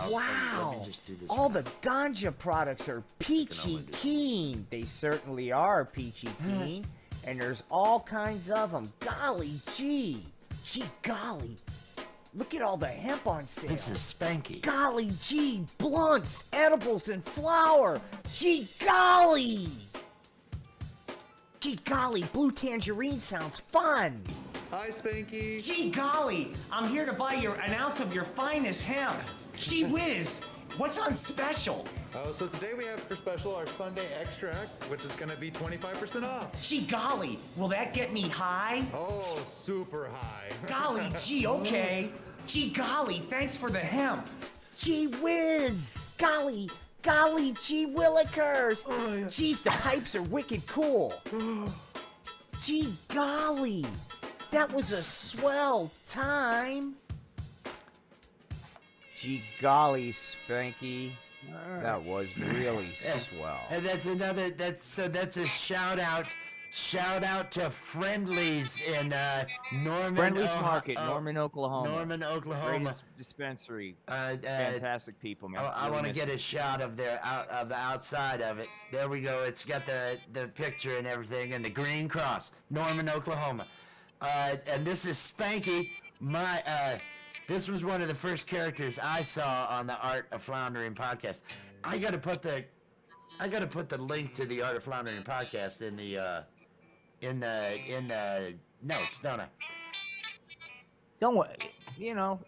Wow. Let me just do this. All the ganja products are peachy keen. They certainly are peachy keen. And there's all kinds of them. Golly gee. Gee golly. Look at all the hemp on sale. This is Spanky. Golly gee. Blunts, edibles, and flour. Gee golly. Gee golly. Blue tangerine sounds fun. Hi, Spanky. Gee golly, I'm here to buy an ounce of your finest hemp. Gee whiz, what's on special? So today we have for special our Sunday extract, which is going to be 25% off. Gee golly, will that get me high? Oh, super high. Golly gee, okay. Gee golly, thanks for the hemp. Gee whiz! Golly gee willikers! Geez, the pipes are wicked cool. Gee golly! That was a swell time. Gee golly, Spanky. That was really swell. And that's a shout out to Friendlies in Norman. Friendly's Market, Norman, Oklahoma. Norman, Oklahoma. Greatest dispensary. Uh, Fantastic people, man. I Really want to miss get a shot of the outside of it. There we go. It's got the picture and everything, and the green cross, Norman, Oklahoma. And this is Spanky. This was one of the first characters I saw on the Art of Floundering podcast. I gotta put the link to the Art of Floundering podcast in the notes, don't I? Don't worry. You know,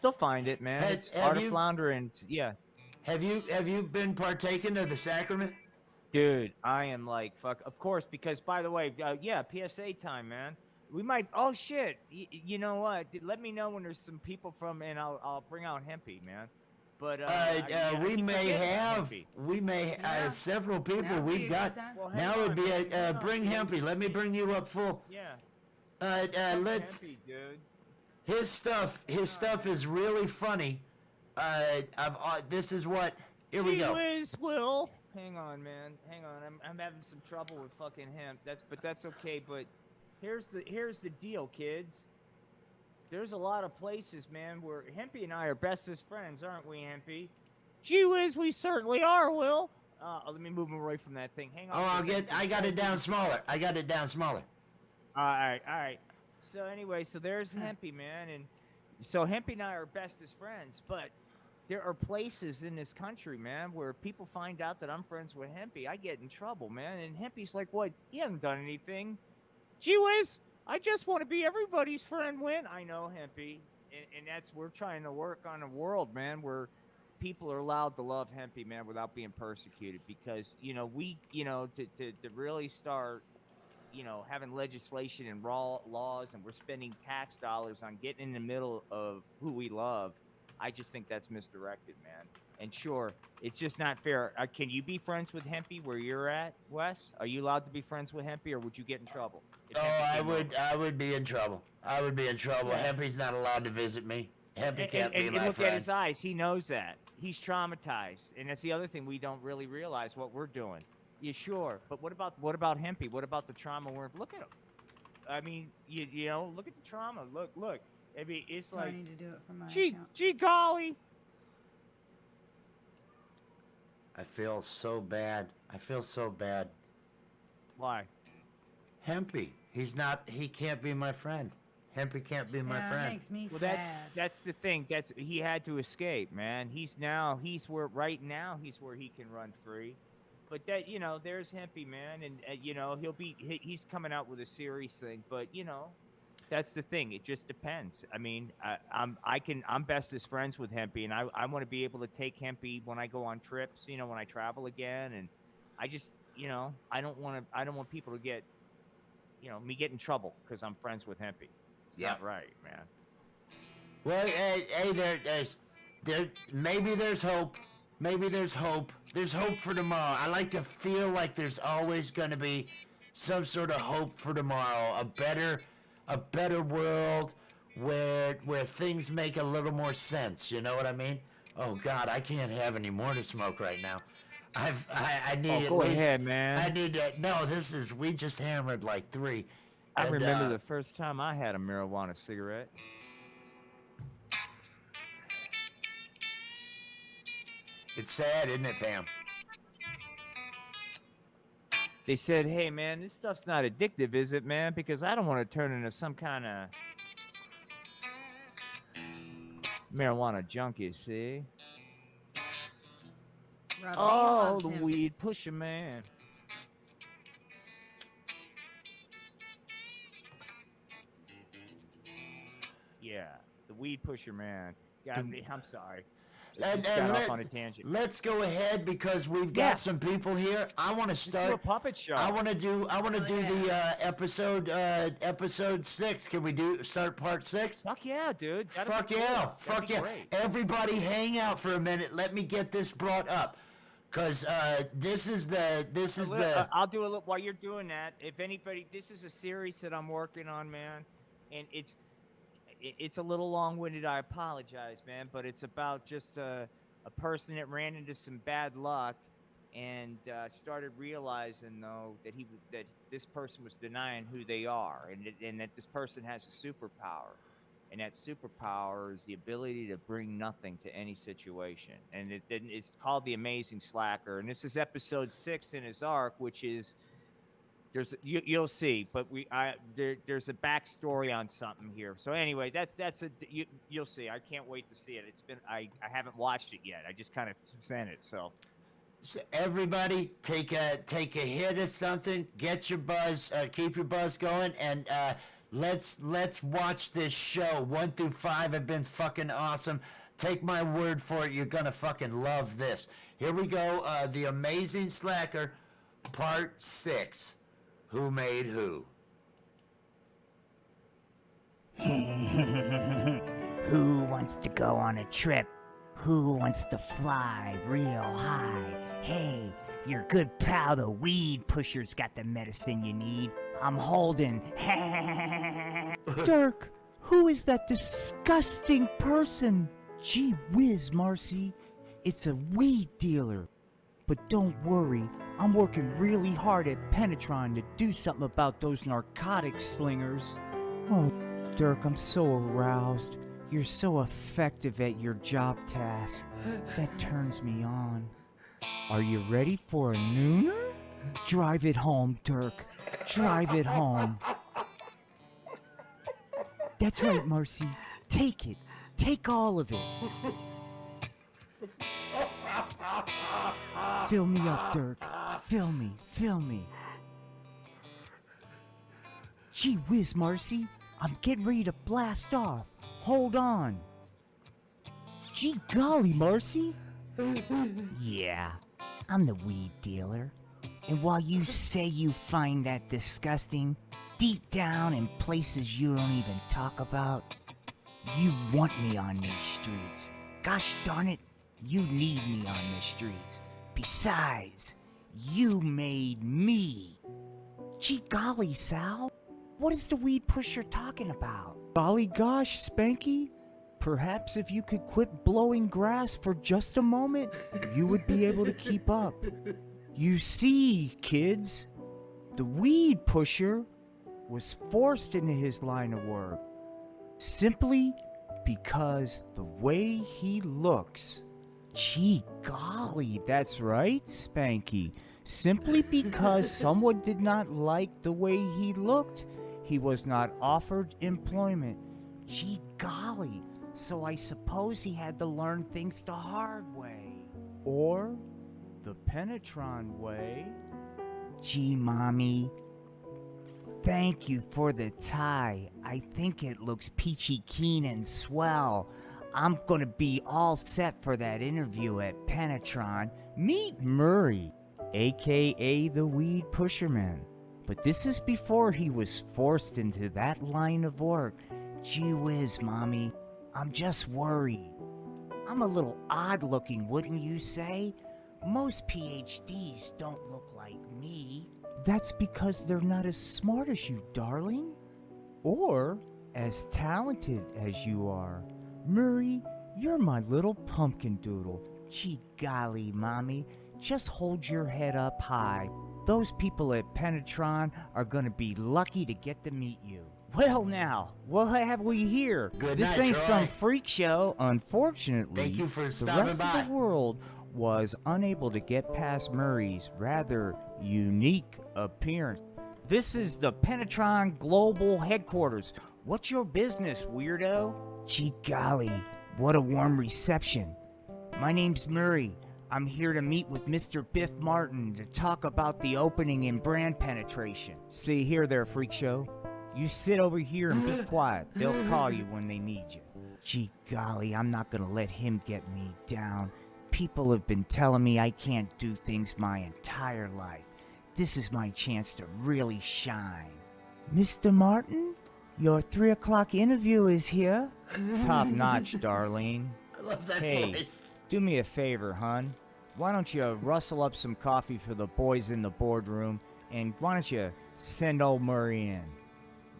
they'll find it, man. Have- It's have Art of you- Floundering. Yeah. Have you been partaking of the sacrament? Dude, I am like, fuck. Of course, because, by the way, yeah, PSA time, man. We might. Oh shit! You know what? Let me know when there's some people from, and I'll bring out Hempy, man. But yeah, I we keep may forgetting about have Yeah. several people. That'd be a We've good got time. Well, now. hang Would on, be man, hang a on, bring dude. Hempy. Let me bring you up full. Yeah. Let's. Hempy, dude. His stuff is really funny. This is what. Here we go. Whiz, Will. Hang on, man. Hang on. I'm having some trouble with fucking hemp. That's okay. But here's the deal, kids. There's a lot of places, man, where Hempy and I are bestest friends, aren't we, Hempy? Gee whiz, we certainly are, Will. Let me move away from that thing. Hang on. Oh, I got it down smaller. All right. So anyway, so there's Hempy, man, and so Hempy and I are bestest friends, but there are places in this country, man, where people find out that I'm friends with Hempy. I get in trouble, man, and Hempy's like, "What? You haven't done anything." Gee whiz, I just want to be everybody's friend. When I know Hempy, and that's we're trying to work on a world, man, where people are allowed to love Hempy, man, without being persecuted. Because to really start, having legislation and laws, and we're spending tax dollars on getting in the middle of who we love. I just think that's misdirected, man. And sure, it's just not fair. Can you be friends with Hempy where you're at, Wes? Are you allowed to be friends with Hempy, or would you get in trouble? if Oh, Hempy I came would. over? I would be in trouble. Yeah. Hempy's not allowed to visit me. Hempy can't be And my look at friend. his eyes. He knows that. He's traumatized, and that's the other thing we don't really realize what we're doing. Yeah, sure, but what about Hempy? What about the trauma we're look at him? I mean, look at the trauma. Look. I mean, it's I like, need to do it from my gee account. golly. I feel so bad. Why? Hempy. He can't be my friend. Hempy can't be my Yeah, it friend. makes me Well, sad. that's the thing. He had to escape, man. He's where he can run free. But there's Hempy, man, and he's coming out with a series thing. But that's the thing. It just depends. I mean, I'm bestest friends with Hempy, and I want to be able to take Hempy when I go on trips. When I travel again, and I just I don't want people to get me get in trouble because I'm friends with Hempy. It's not right, man. Well, hey, there. Maybe there's hope. There's hope for tomorrow. I like to feel like there's always going to be some sort of hope for tomorrow. A better world where things make a little more sense. You know what I mean? Oh God, I can't have any more to smoke right now. I need at Go least. ahead, man. I need to. No, we just hammered like 3. I And, remember the first time I had a marijuana cigarette. It's sad, isn't it, Pam? They said, "Hey, man, this stuff's not addictive, is it, man? Because I don't want to turn into some kind of marijuana junkie, see? Robbie Oh, loves the him. weed pusher, man. Yeah, the weed pusher, man. God, I'm sorry. And, Just got off on a let's, tangent. let's go ahead because we've got Yeah. some people here. I want to Let's do a start. puppet show. I want to do yeah. the episode 6. Can we start part 6? Fuck yeah, dude. That'd Fuck be cool. yeah. That'd Fuck be yeah. great. Everybody hang out for a minute. Let me get this brought up. Cause this is the I'll do a little while you're doing that. If anybody, this is a series that I'm working on, man, and it's a little long-winded. I apologize, man, but it's about just a person that ran into some bad luck and started realizing though that this person was denying who they are, and that this person has a superpower. And that superpower is the ability to bring nothing to any situation. And it's called The Amazing Slacker. And this is episode 6 in his arc, which is you'll see. But there's a backstory on something here. So anyway, you'll see. I can't wait to see it. I haven't watched it yet. I just kind of sent it. So everybody take a hit of something. Get your buzz. Keep your buzz going and. Let's watch this show. 1 through 5 have been fucking awesome. Take my word for it, you're gonna fucking love this. Here we go. The Amazing Slacker, Part 6. Who made who? Who wants to go on a trip? Who wants to fly real high? Hey, your good pal, the weed pusher's got the medicine you need. I'm holding. Dirk, who is that disgusting person? Gee whiz, Marcy. It's a weed dealer. But don't worry, I'm working really hard at Penetron to do something about those narcotic slingers. Oh, Dirk, I'm so aroused. You're so effective at your job task. That turns me on. Are you ready for a nooner? Drive it home, Dirk. Drive it home. That's right, Marcy. Take it. Take all of it. Fill me up, Dirk. Fill me. Fill me. Gee whiz, Marcy. I'm getting ready to blast off. Hold on. Gee golly, Marcy. Yeah, I'm the weed dealer. And while you say you find that disgusting, deep down in places you don't even talk about, you want me on these streets. Gosh darn it, you need me on the streets. Besides, you made me. Gee golly, Sal. What is the weed pusher talking about? Golly gosh, Spanky. Perhaps if you could quit blowing grass for just a moment, you would be able to keep up. You see, kids, the weed pusher was forced into his line of work simply because the way he looks. Gee golly, that's right, Spanky. Simply because someone did not like the way he looked, he was not offered employment. Gee golly, so I suppose he had to learn things the hard way. Or the Penetron way. Gee, Mommy, thank you for the tie. I think it looks peachy keen and swell. I'm gonna be all set for that interview at Penetron. Meet Murray, aka the Weed Pusherman. But this is before he was forced into that line of work. Gee whiz, Mommy, I'm just worried. I'm a little odd looking, wouldn't you say? Most PhDs don't look like me. That's because they're not as smart as you, darling. Or as talented as you are. Murray, you're my little pumpkin doodle. Gee golly, Mommy. Just hold your head up high. Those people at Penetron are gonna be lucky to get to meet you. Well now, what have we here? This ain't some freak show. Unfortunately, Thank you for the stopping rest by. of the world was unable to get past Murray's rather unique appearance. This is the Penetron Global Headquarters. What's your business, weirdo? Gee golly, what a warm reception. My name's Murray. I'm here to meet with Mr. Biff Martin to talk about the opening in brand penetration. See here there, freak show. You sit over here and be quiet. They'll call you when they need you. Gee golly, I'm not gonna let him get me down. People have been telling me I can't do things my entire life. This is my chance to really shine. Mr. Martin, your 3 o'clock interview is here. Top notch, Darlene. I love that Hey, voice. do me a favor, hun. Why don't you rustle up some coffee for the boys in the boardroom, and why don't you send old Murray in?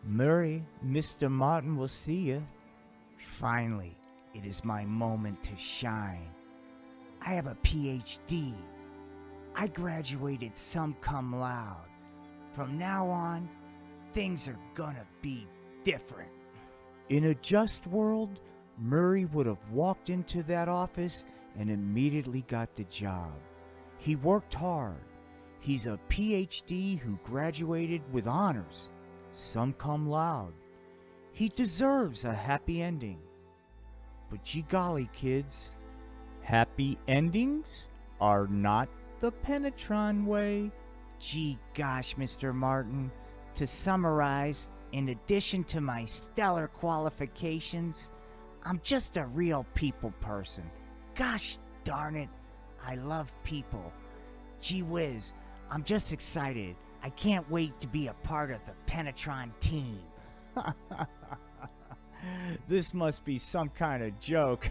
Murray, Mr. Martin will see you. Finally, it is my moment to shine. I have a PhD. I graduated summa cum laude. From now on, things are gonna be different. In a just world, Murray would have walked into that office and immediately got the job. He worked hard. He's a PhD who graduated with honors, summa cum laude. He deserves a happy ending. But gee golly, kids, happy endings are not the Penetron way. Gee gosh, Mr. Martin. To summarize, in addition to my stellar qualifications, I'm just a real people person. Gosh darn it, I love people. Gee whiz, I'm just excited. I can't wait to be a part of the Penetron team. This must be some kind of joke.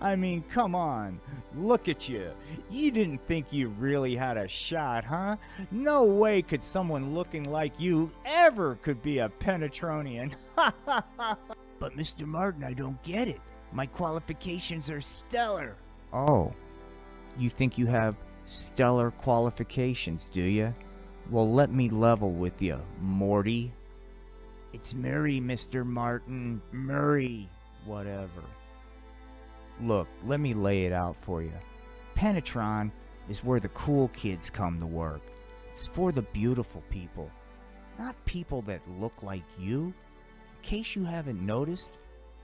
I mean, come on. Look at you. You didn't think you really had a shot, huh? No way could someone looking like you ever could be a Penetronian. But Mr. Martin, I don't get it. My qualifications are stellar. Oh, you think you have stellar qualifications, do you? Well, let me level with you, Morty. It's Murray, Mr. Martin. Murray. Whatever. Look, let me lay it out for you. Penetron is where the cool kids come to work. It's for the beautiful people, not people that look like you. In case you haven't noticed,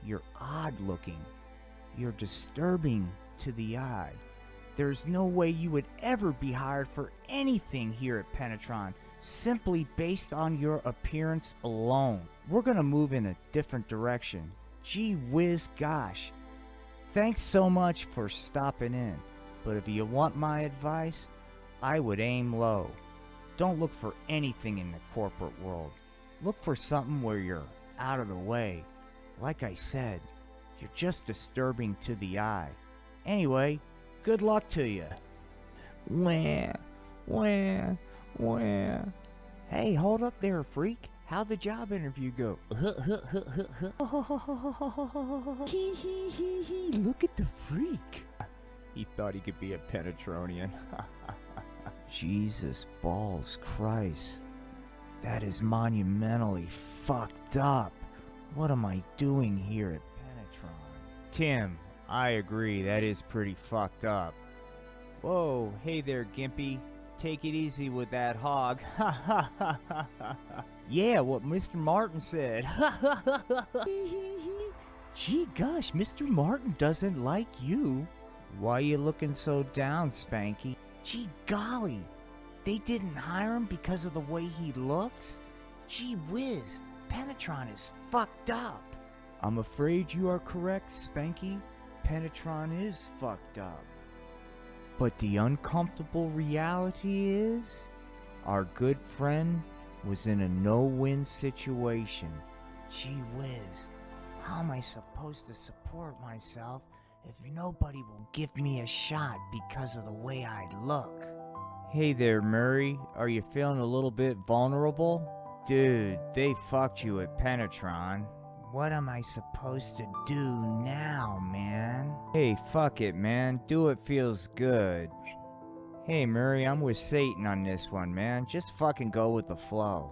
you're odd looking. You're disturbing to the eye. There's no way you would ever be hired for anything here at Penetron simply based on your appearance alone. We're gonna move in a different direction. Gee whiz gosh. Thanks so much for stopping in. But if you want my advice, I would aim low. Don't look for anything in the corporate world. Look for something where you're out of the way. Like I said, you're just disturbing to the eye. Anyway, good luck to you. Wah, wah, wah. Hey, hold up there, freak. How'd the job interview go? Look at the freak. He thought he could be a Penetronian. Jesus balls Christ. That is monumentally fucked up. What am I doing here at Penetron? Tim, I agree, that is pretty fucked up. Whoa, hey there, Gimpy. Take it easy with that hog. Yeah, what Mr. Martin said. Gee gosh, Mr. Martin doesn't like you. Why you looking so down, Spanky? Gee golly, they didn't hire him because of the way he looks? Gee whiz, Penetron is fucked up. I'm afraid you are correct, Spanky. Penetron is fucked up. But the uncomfortable reality is, our good friend was in a no-win situation. Gee whiz, how am I supposed to support myself if nobody will give me a shot because of the way I look? Hey there, Murray. Are you feeling a little bit vulnerable? Dude, they fucked you at Penetron. What am I supposed to do now, man? Hey, fuck it, man. Do what feels good. Hey, Murray, I'm with Satan on this one, man. Just fucking go with the flow.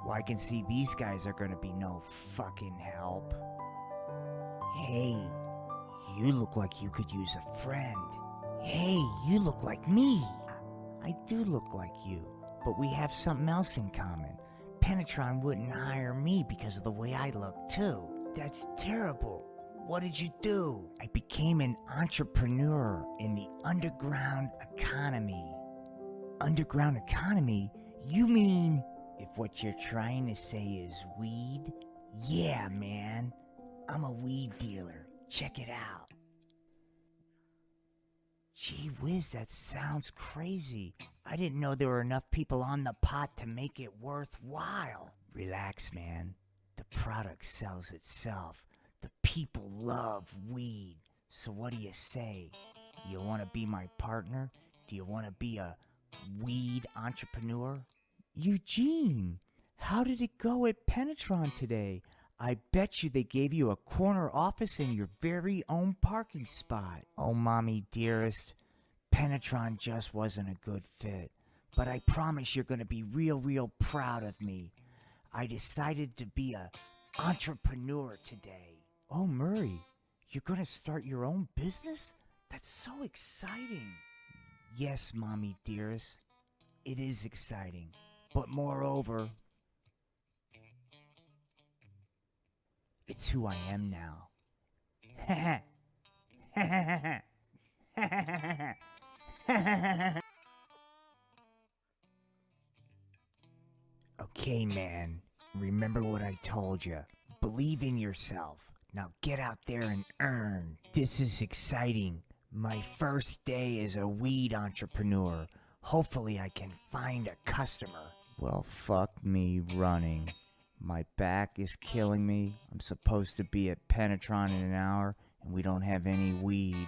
Well, I can see these guys are gonna be no fucking help. Hey, you look like you could use a friend. Hey, you look like me. I do look like you, but we have something else in common. Penetron wouldn't hire me because of the way I look, too. That's terrible. What did you do? I became an entrepreneur in the underground economy. Underground economy? You mean... If what you're trying to say is weed? Yeah, man. I'm a weed dealer. Check it out. Gee whiz, that sounds crazy. I didn't know there were enough people on the pot to make it worthwhile. Relax, man. The product sells itself. The people love weed. So what do you say? You want to be my partner? Do you want to be a weed entrepreneur? Eugene, how did it go at Penetron today? I bet you they gave you a corner office in your very own parking spot. Oh, mommy dearest, Penetron just wasn't a good fit. But I promise you're gonna be real proud of me. I decided to be a entrepreneur today. Oh, Murray, you're gonna start your own business? That's so exciting. Yes, mommy dearest, it is exciting. But moreover, it's who I am now. Okay, man. Remember what I told you. Believe in yourself. Now get out there and earn. This is exciting. My first day as a weed entrepreneur. Hopefully I can find a customer. Well, fuck me running. My back is killing me. I'm supposed to be at Penetron in an hour, and we don't have any weed.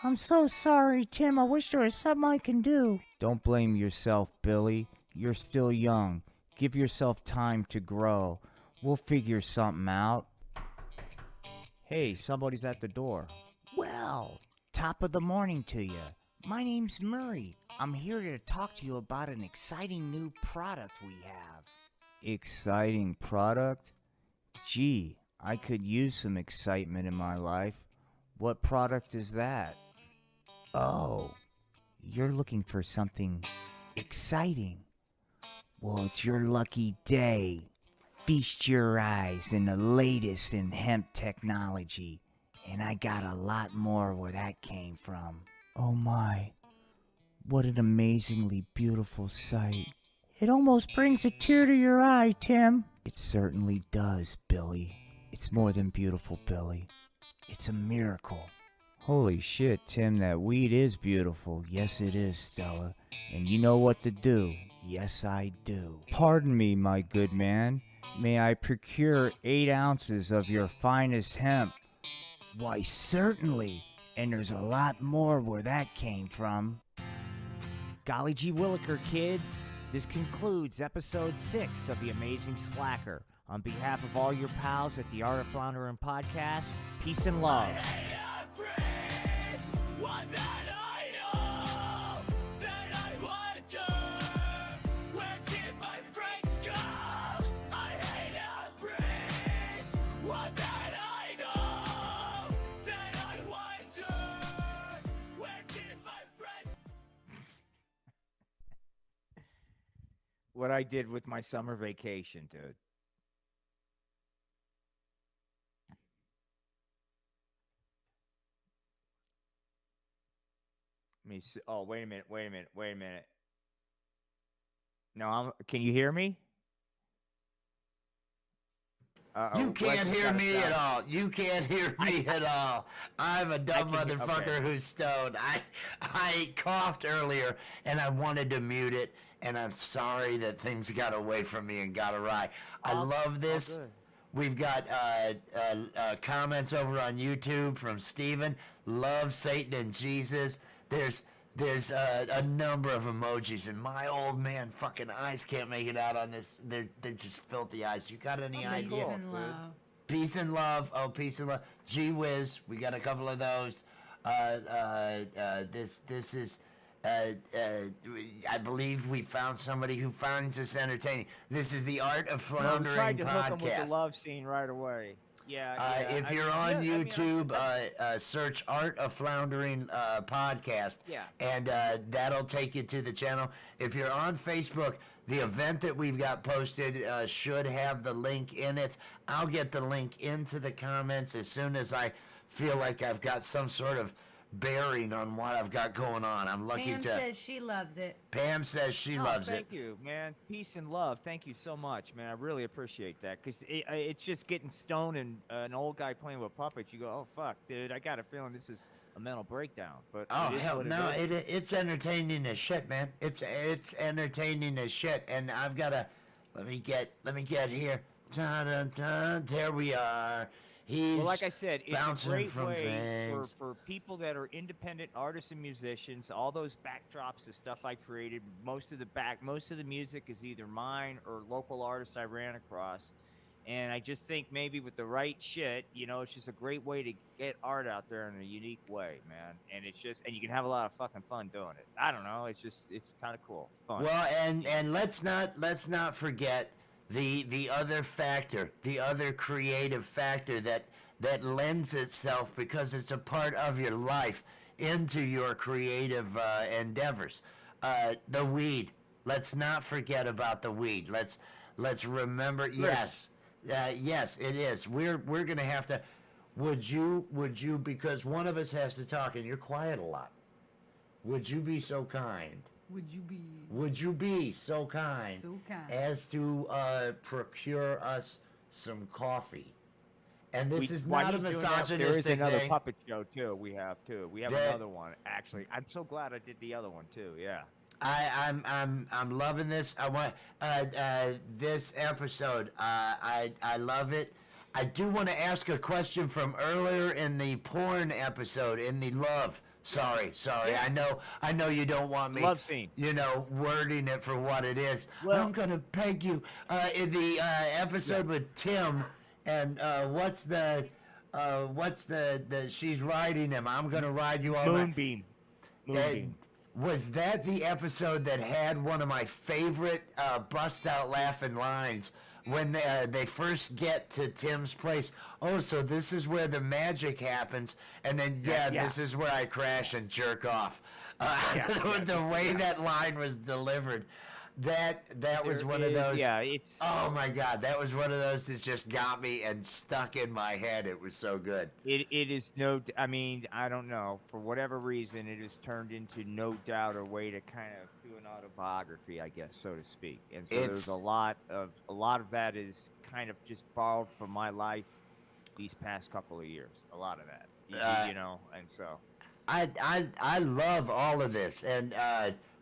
I'm so sorry, Tim. I wish there was something I can do. Don't blame yourself, Billy. You're still young. Give yourself time to grow. We'll figure something out. Hey, somebody's at the door. Well, top of the morning to you. My name's Murray. I'm here to talk to you about an exciting new product we have. Exciting product? Gee, I could use some excitement in my life. What product is that? Oh, you're looking for something exciting. Well, it's your lucky day. Feast your eyes in the latest in hemp technology. And I got a lot more where that came from. Oh my, what an amazingly beautiful sight. It almost brings a tear to your eye, Tim. It certainly does, Billy. It's more than beautiful, Billy. It's a miracle. Holy shit, Tim, that weed is beautiful. Yes, it is, Stella. And you know what to do. Yes, I do. Pardon me, my good man. May I procure 8 ounces of your finest hemp? Why, certainly. And there's a lot more where that came from. Golly gee williker, kids. This concludes episode 6 of The Amazing Slacker. On behalf of all your pals at the Art of Floundering podcast, peace and love. What I did with my summer vacation, dude. Let me see. Oh, wait a minute. No, can you hear me? You can't hear me at all. You can't hear me at all. I'm a dumb motherfucker who's stoned. I coughed earlier and I wanted to mute it, and I'm sorry that things got away from me and got awry. I love this. We've got comments over on YouTube from Steven. Love Satan and Jesus. There's a number of emojis, and my old man fucking eyes can't make it out on this. They're just filthy eyes. You got any idea? Peace and love. Peace and love. Oh, peace and love. Gee whiz, we got a couple of those. This is. I believe we found somebody who finds this entertaining. This is the Art of Floundering tried to hook 'em with podcast. the love scene right away. If you're on YouTube, search Art of Floundering podcast, and that'll take you to the channel. If you're on Facebook, the event that we've got posted should have the link in it. I'll get the link into the comments as soon as I feel like I've got some sort of bearing on what I've got going on. I'm lucky Pam says she loves it. Pam says she loves it. Thank you, man. Peace and love. Thank you so much, man. I really appreciate that, because it's just getting stoned and an old guy playing with puppets. You go, oh fuck, dude, I got a feeling this is a mental breakdown. But oh hell no, it's entertaining as shit, man. It's entertaining as shit, and I've got to let me get here. Dun, dun, dun. There we are. Well, like I said, it's a great way things. for people that are independent artists and musicians. All those backdrops of stuff I created, most of the music is either mine or local artists I ran across. And I just think maybe with the right shit, it's just a great way to get art out there in a unique way, man. And and you can have a lot of fucking fun doing it. I don't know, it's kind of cool, fun. Well, and let's not forget the other factor, the other creative factor that lends itself, because it's a part of your life, into your creative endeavors. The weed. Let's not forget about the weed. Let's remember. Yes, yes, it is. We're gonna have to. Would you? Because one of us has to talk, and you're quiet a lot. Would you be so kind? Would you be so kind as to procure us some coffee? And this is not a misogynistic there is thing. another puppet show too. We have another one, actually. I'm so glad I did the other one too. Yeah. I'm loving this. I want this episode. I love it. I do want to ask a question from earlier in the porn episode, in the love. Sorry. Yeah. I know you don't want me, Love scene. wording it for what it is. Well- I'm gonna peg you. In the episode with Tim, and what's the she's riding him. I'm gonna ride you all night. Moonbeam. Was that the episode that had one of my favorite bust out laughing lines when they first get to Tim's place? Oh, so this is where the magic happens, and then this is where I crash and jerk off. The way that line was delivered, that was one of those. Yeah, it's. Oh my God, that was one of those that just got me and stuck in my head. It was so good. It is I mean, I don't know. For whatever reason, it has turned into no doubt a way to kind of do an autobiography, I guess, so to speak. And so there's a lot of that is kind of just borrowed from my life these past couple of years. A lot of that, and so. I love all of this. And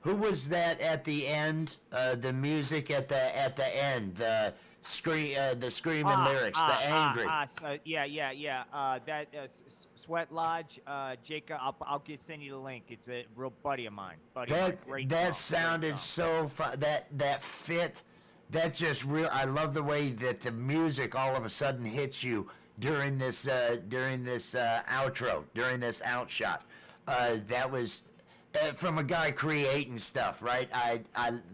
who was that at the end? The music at the end, the screaming lyrics, the angry. That Sweat Lodge, Jacob. I'll send you the link. It's a real buddy of mine. That sounded so fun. That fit. That just real. I love the way that the music all of a sudden hits you during this outro, during this outshot. That was from a guy creating stuff, right?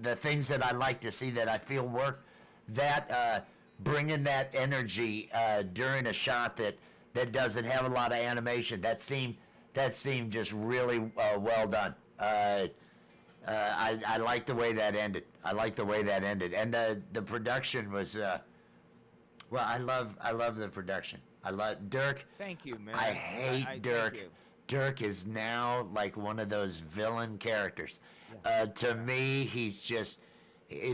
The things that I like to see that I feel work, that bringing that energy during a shot that doesn't have a lot of animation. That seemed just really well done. I like the way that ended. And the production was well. I love the production. I love Dirk. Thank you, man. I hate Dirk. Thank you. Dirk is now like one of those villain characters. To me, he's just.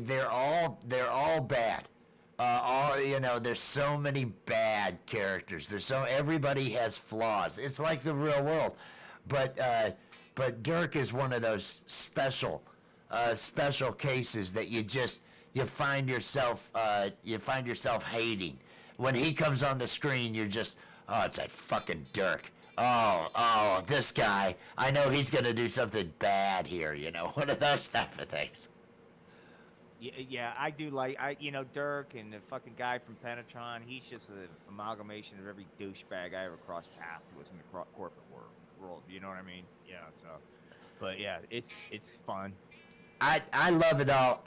They're all bad. There's so many bad characters. Everybody has flaws. It's like the real world, but Dirk is one of those special cases that you find yourself hating. When he comes on the screen, you're just, oh, it's that fucking Dirk. Oh, this guy. I know he's gonna do something bad here. One of those type of things. Yeah, I do Dirk and the fucking guy from Pentatron. He's just an amalgamation of every douchebag I ever crossed paths with in the corporate world. You know what I mean? Yeah. So, but yeah, it's fun. I love it all.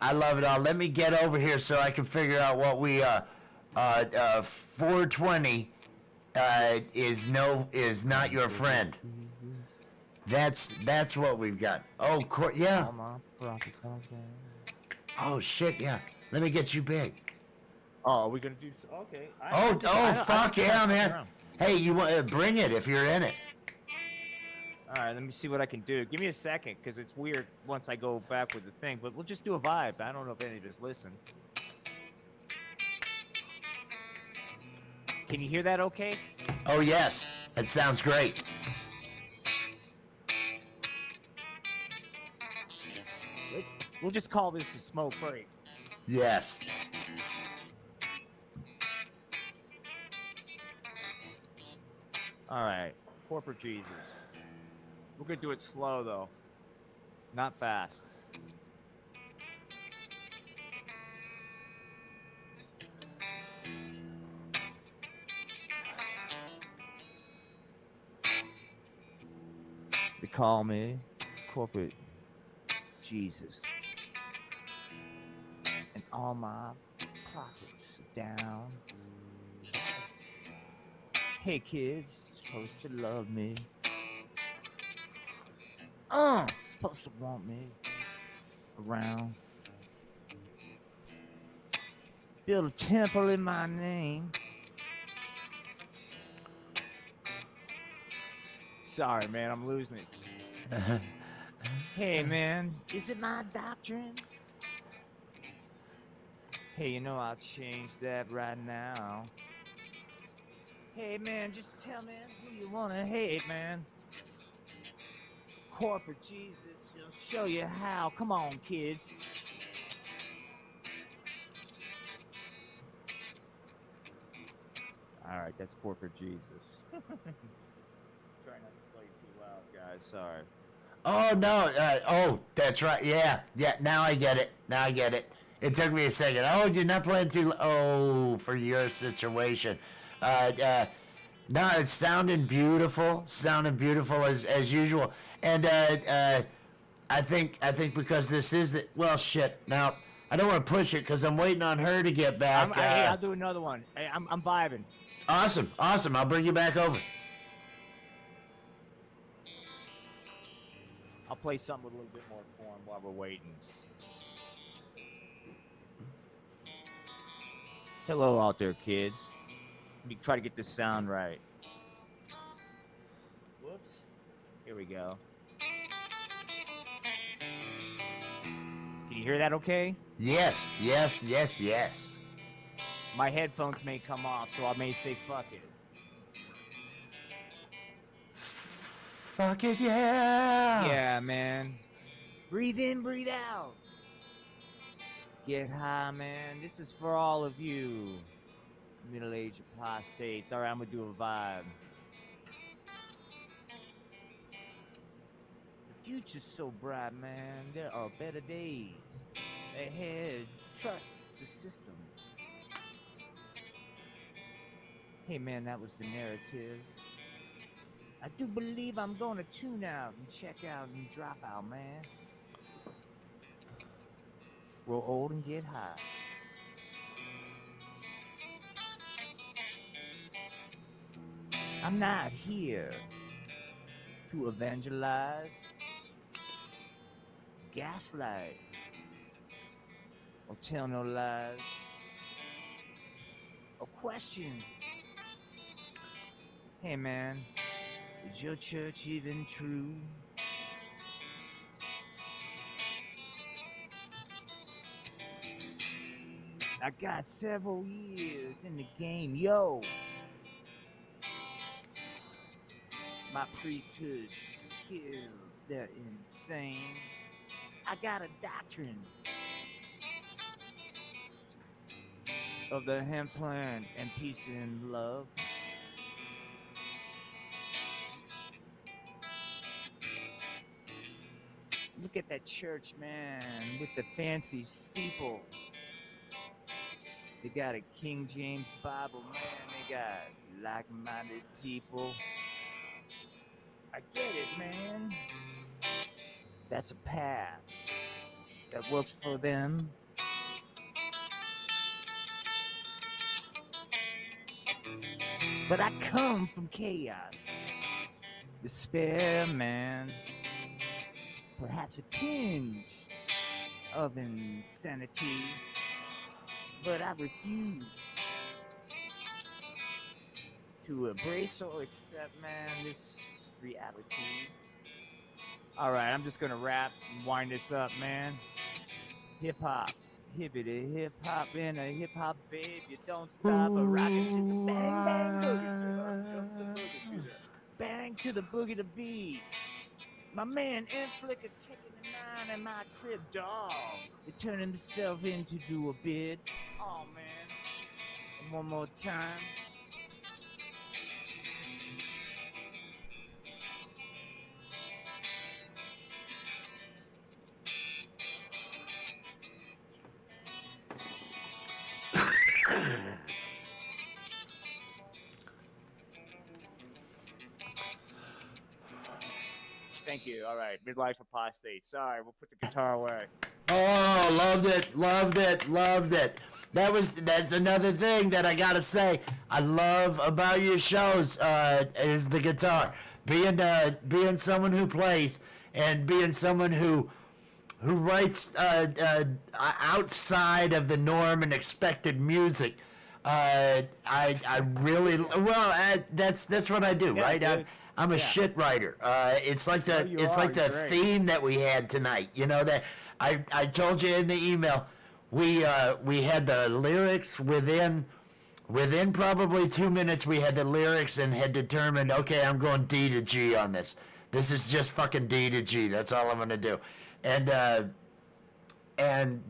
Let me get over here so I can figure out what we 420 is not your friend. That's what we've got. Oh, yeah. Oh shit, yeah. Let me get you big. Oh, are we gonna do? Okay. Fuck yeah, man. Hey, you want bring it if you're in it. All right, let me see what I can do. Give me a second, because it's weird once I go back with the thing. But we'll just do a vibe. I don't know if any of us listen. Can you hear that? Okay. Oh yes, that sounds great. We'll just call this a smoke break. Yes. All right, corporate Jesus. We're gonna do it slow though, not fast. They call me corporate Jesus. And all my profits are down. Hey kids, you're supposed to love me. Supposed to want me around. Build a temple in my name. Sorry, man, I'm losing it. Hey, man, is it my doctrine? Hey, I'll change that right now. Hey, man, just tell me who you wanna hate, man. corporate Jesus. He'll show you how. Come on, kids. All right, that's corporate Jesus. Try not to play too loud, guys. Sorry. Oh no! That's right. Yeah. Now I get it. It took me a second. Oh, you're not playing too. Oh, for your situation. No, it's sounding beautiful. As usual. And I think because this is the shit. Now I don't want to push it because I'm waiting on her to get back. Hey, I'll do another one. Hey, I'm vibing. Awesome. I'll bring you back over. I'll play something with a little bit more form while we're waiting. Hello out there, kids. Let me try to get this sound right. Whoops. Here we go. Can you hear that okay? Yes. My headphones may come off, so I may say fuck it. Fuck it, yeah. Yeah, man. Breathe in, breathe out. Get high, man. This is for all of you middle-aged apostates. All right, I'm gonna do a vibe. The future's so bright, man. There are better days ahead. Trust the system. Hey, man, that was the narrative. I do believe I'm gonna tune out and check out and drop out, man. Grow old and get high. I'm not here to evangelize, gaslight, or tell no lies, or question. Hey, man. Is your church even true? I got several years in the game, yo. My priesthood skills, they're insane. I got a doctrine of the hemp plant and peace and love. Look at that church, man, with the fancy steeple. They got a King James Bible, man. They got like-minded people. I get it, man. That's a path that works for them. But I come from chaos, despair, man. Perhaps a tinge of insanity, but I refuse to embrace or accept, man, this reality. All right, I'm just gonna rap and wind this up, man. Hip hop, hippity hip hop in a hip hop, babe. You don't stop a rockin' to the bang bang boogie, jump the boogie shooter, bang to the boogie to beat. My man Inflicker taking the 9 in my crib, dog. He turned himself in to do a bid. Oh man, one more time. Thank you. All right, midlife apostate. Sorry, we'll put the guitar away. Oh, loved it. That's another thing that I gotta say I love about your shows is the guitar. Being someone who plays and being someone who writes outside of the norm and expected music. I really that's what I do, Yeah, right? dude. I'm a shit writer. It's like the theme that we had tonight. You know that I told you in the email. We had the lyrics within probably 2 minutes. We had the lyrics and had determined, okay, I'm going D to G on this. This is just fucking D to G. That's all I'm gonna do. And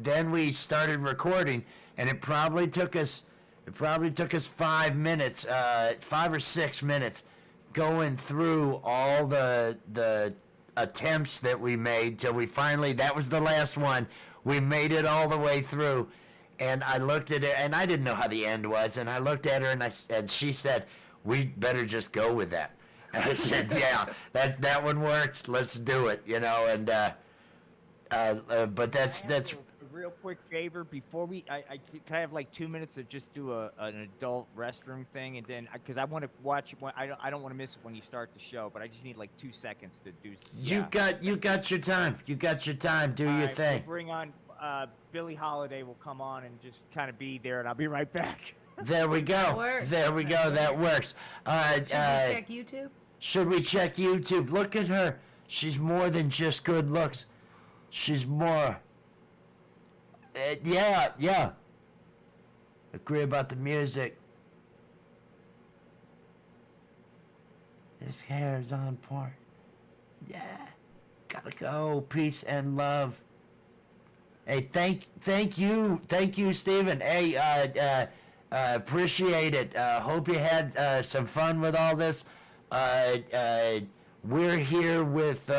then we started recording, and it probably took us 5 minutes, 5 or 6 minutes, going through all the attempts that we made till we finally, that was the last one. We made it all the way through, and I looked at it, and I didn't know how the end was, and I looked at her, and she said, "We better just go with that." And I said, "Yeah, that one worked. Let's do it," you know. And but that's A real quick favor before I can I have like 2 minutes to just do an adult restroom thing, and then because I want to watch. I don't want to miss it when you start the show, but I just need like 2 seconds to do. You got your time. You got your time. Do All your right, thing. We'll bring on Billie Holiday. Will come on and just kind of be there, and I'll be right back. There we go. Works. There we go. That works. Should we check YouTube? Should we check YouTube? Look at her. She's more than just good looks. She's more. Yeah. Agree about the music. This hair is on point. Yeah. Gotta go. Peace and love. Hey, thank you, Steven. Hey, appreciate it. Hope you had some fun with all this. We're here with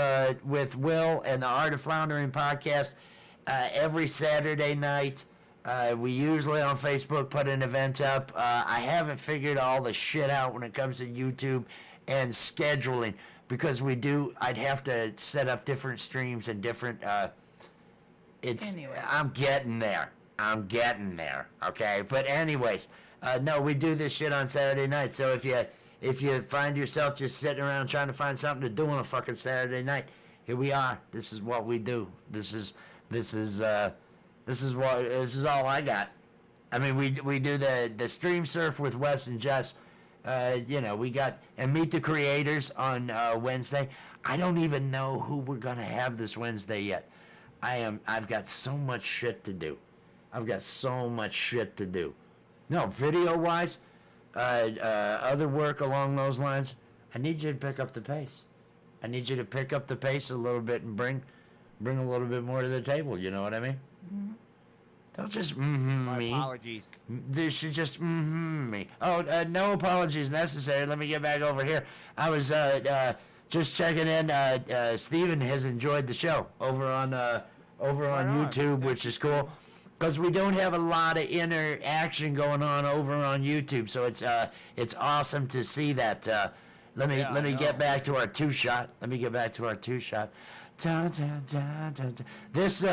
Will and the Art of Floundering podcast every Saturday night. We usually on Facebook put an event up. I haven't figured all the shit out when it comes to YouTube and scheduling because I'd have to set up different streams and different. Anyway. I'm getting there. Okay, but anyways, no, we do this shit on Saturday night. So if you find yourself just sitting around trying to find something to do on a fucking Saturday night, here we are. This is what we do. This is all I got. I mean, we do the stream surf with Wes and Jess. We got and meet the creators on Wednesday. I don't even know who we're gonna have this Wednesday yet. I've got so much shit to do. No, video wise, other work along those lines. I need you to pick up the pace. I need you to pick up the pace a little bit and bring a little bit more to the table. You know what I mean? Mm-hmm. Don't just My me. apologies. They should just me. Oh, no apologies necessary. Let me get back over here. I was just checking in. Steven has enjoyed the show over on YouTube, which is cool. Because we don't have a lot of interaction going on over on YouTube, so it's awesome to see that. Let me get back to our two shot. This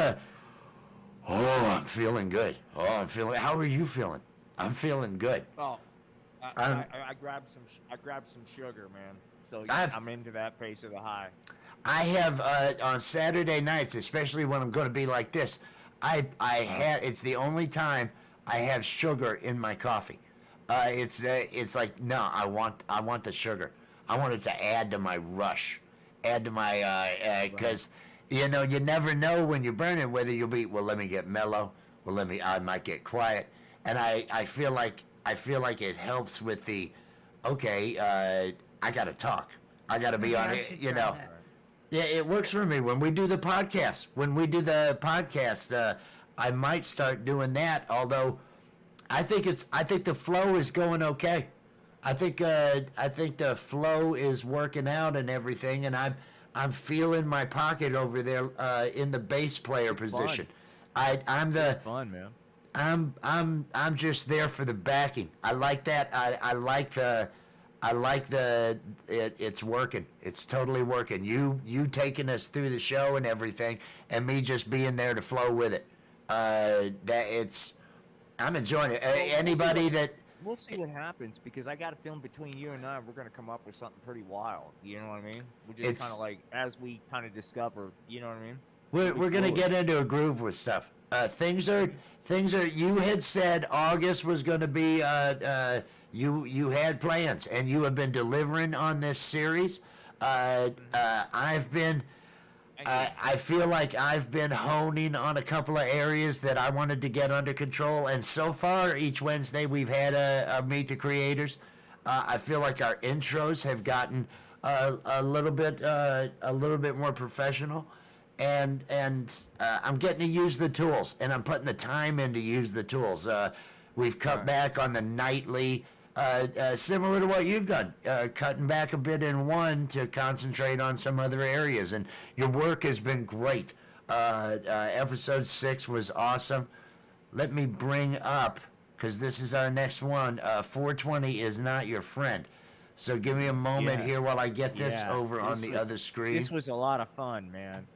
I'm feeling good. How are you feeling? I'm feeling good. Oh, I grabbed some sugar, man. So I'm into that pace of the high. I have on Saturday nights, especially when I'm going to be like this. It's the only time I have sugar in my coffee. It's like no, I want the sugar. I want it to add to my rush, because you never know when you're burning whether you'll be let me get mellow, I might get quiet, and I feel like it helps with the I gotta talk, I gotta be on it, Yeah, it works for me when we do the podcast. I might start doing that. Although, I think the flow is going okay. I think the flow is working out and everything, and I'm feeling my pocket over there in the bass player position. I'm the fun, man. I'm just there for the backing. I like that. I like it's working. It's totally working. You taking us through the show and everything, and me just being there to flow with it. I'm enjoying it. Anybody that We'll see what happens because I got a feeling between you and I, we're gonna come up with something pretty wild. You know what I mean? We're just kind of like as we kind of discover. You know what I mean? we're gonna get into a groove with stuff. Things are. You had said August was gonna be. You had plans, and you have been delivering on this series. I've been. I feel like I've been honing on a couple of areas that I wanted to get under control, and so far each Wednesday we've had a Meet the Creators. I feel like our intros have gotten a little bit more professional, and I'm getting to use the tools, and I'm putting the time in to use the tools. We've cut back on the nightly, similar to what you've done, cutting back a bit in one to concentrate on some other areas, and your work has been great. Episode 6 was awesome. Let me bring up, because this is our next one, 420 is not your friend. So give me a moment here while I get this over on the other screen. This was a lot of fun, man.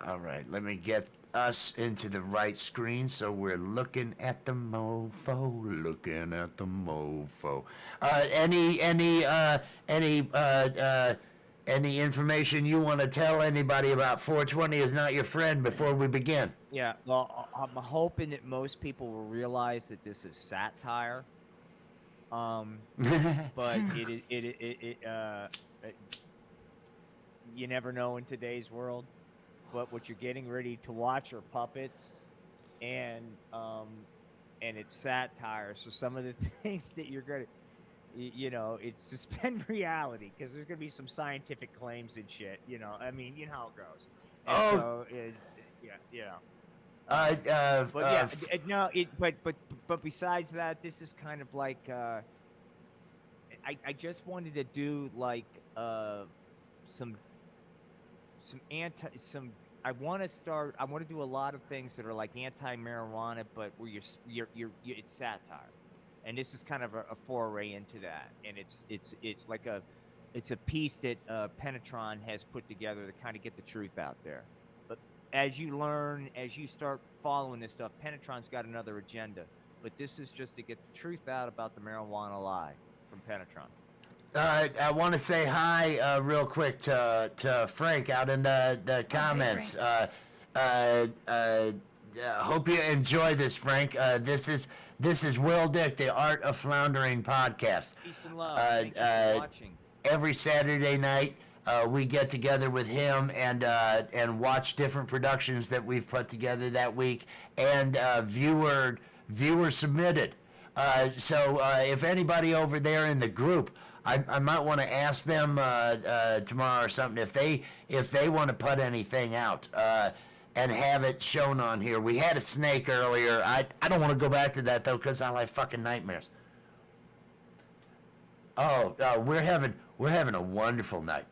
All right, let me get us into the right screen so we're looking at the mofo, looking at the mofo. Any information you want to tell anybody about 420 is not your friend before we begin? Yeah, well, I'm hoping that most people will realize that this is satire. But you never know in today's world. But what you're getting ready to watch are puppets, and it's satire. So some of the things that you're gonna, it's suspend reality, because there's gonna be some scientific claims and shit. I mean, you know how it goes. And but besides that, this is kind of like I just wanted to do like I want to do a lot of things that are like anti-marijuana, but where it's satire, and this is kind of a foray into that, and it's like it's a piece that Penetron has put together to kind of get the truth out there. But as you learn, as you start following this stuff, Penetron's got another agenda, but this is just to get the truth out about the marijuana lie from Penetron. I want to say hi real quick to Frank out in the comments. Hope you enjoy this, Frank. This is Will Dick, the Art of Floundering podcast. Peace and love. Thank you for watching. Every Saturday night, we get together with him and watch different productions that we've put together that week, and viewer submitted. So if anybody over there in the group, I might want to ask them tomorrow or something if they want to put anything out and have it shown on here. We had a snake earlier. I don't want to go back to that though, because I like fucking nightmares. Oh, we're having a wonderful night.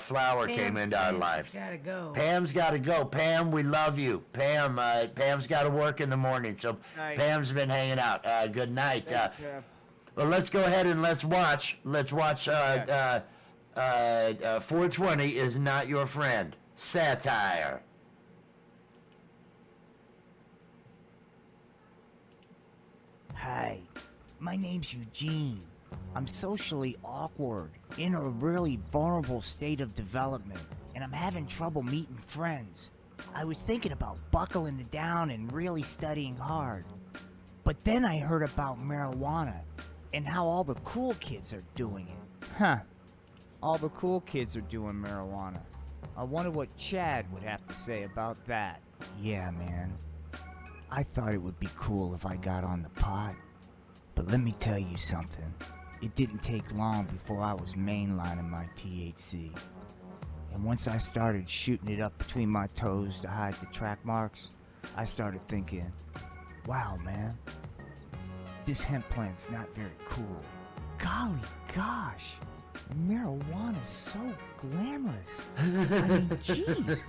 Flower came into our lives. Gotta go. Pam's got to go. Pam, we love you. Pam's got to work in the morning, so Pam's been hanging out. Good night. Well, let's go ahead and let's watch. 420 is not your friend. Satire. Hi, my name's Eugene. I'm socially awkward, in a really vulnerable state of development, and I'm having trouble meeting friends. I was thinking about buckling it down and really studying hard. But then I heard about marijuana, and how all the cool kids are doing it. Huh. All the cool kids are doing marijuana. I wonder what Chad would have to say about that. Yeah, man. I thought it would be cool if I got on the pot. But let me tell you something. It didn't take long before I was mainlining my THC. And once I started shooting it up between my toes to hide the track marks, I started thinking, wow, man, this hemp plant's not very cool. Golly gosh, marijuana's so glamorous. I mean, jeez,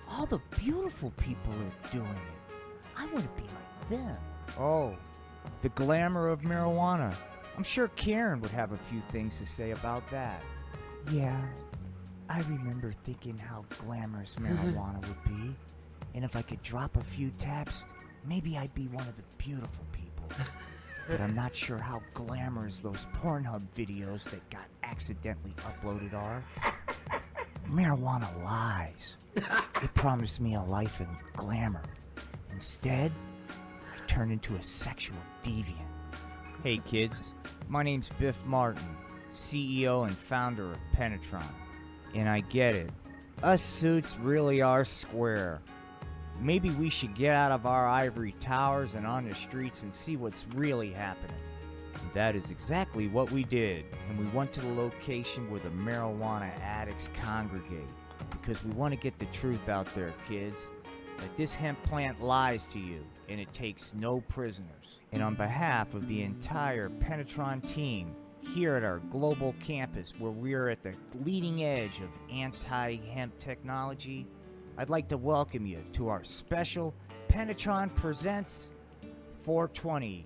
all the beautiful people are doing it. I want to be like them. Oh, the glamour of marijuana. I'm sure Karen would have a few things to say about that. Yeah, I remember thinking how glamorous marijuana would be. And if I could drop a few taps, maybe I'd be one of the beautiful people. But I'm not sure how glamorous those Pornhub videos that got accidentally uploaded are. Marijuana lies. It promised me a life in glamour. Instead, I turned into a sexual deviant. Hey kids, my name's Biff Martin, CEO and founder of Penetron. And I get it. Us suits really are square. Maybe we should get out of our ivory towers and on the streets and see what's really happening. That is exactly what we did, and we went to the location where the marijuana addicts congregate, because we want to get the truth out there, kids, that this hemp plant lies to you, and it takes no prisoners. And on behalf of the entire Penetron team, here at our global campus where we are at the leading edge of anti-hemp technology, I'd like to welcome you to our special Penetron Presents 420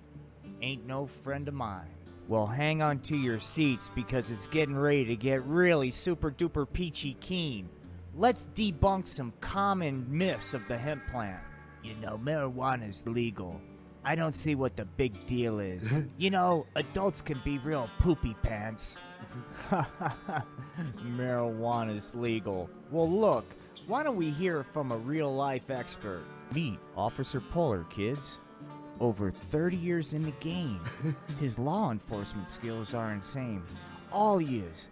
Ain't No Friend of Mine. Well, hang on to your seats because it's getting ready to get really super duper peachy keen. Let's debunk some common myths of the hemp plant. You know, marijuana's legal. I don't see what the big deal is. You know, adults can be real poopy pants. Marijuana's legal. Well, look, why don't we hear from a real-life expert? Meet Officer Polar, kids. Over 30 years in the game. His law enforcement skills are insane. All yous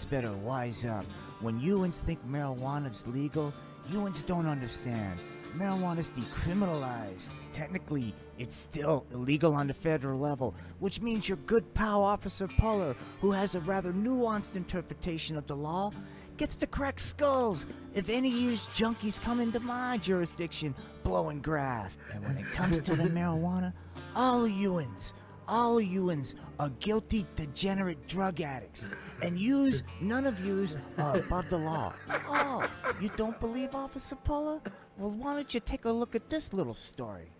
better wise up. When you'ns think marijuana's legal, you'ns don't understand. Marijuana's decriminalized. Technically, it's still illegal on the federal level, which means your good pal Officer Polar, who has a rather nuanced interpretation of the law, gets to crack skulls if any of you junkies come into my jurisdiction blowing grass. And when it comes to the marijuana, all of you'ns are guilty, degenerate drug addicts. And none of yous are above the law. Oh, you don't believe, Officer Polar? Well, why don't you take a look at this little story?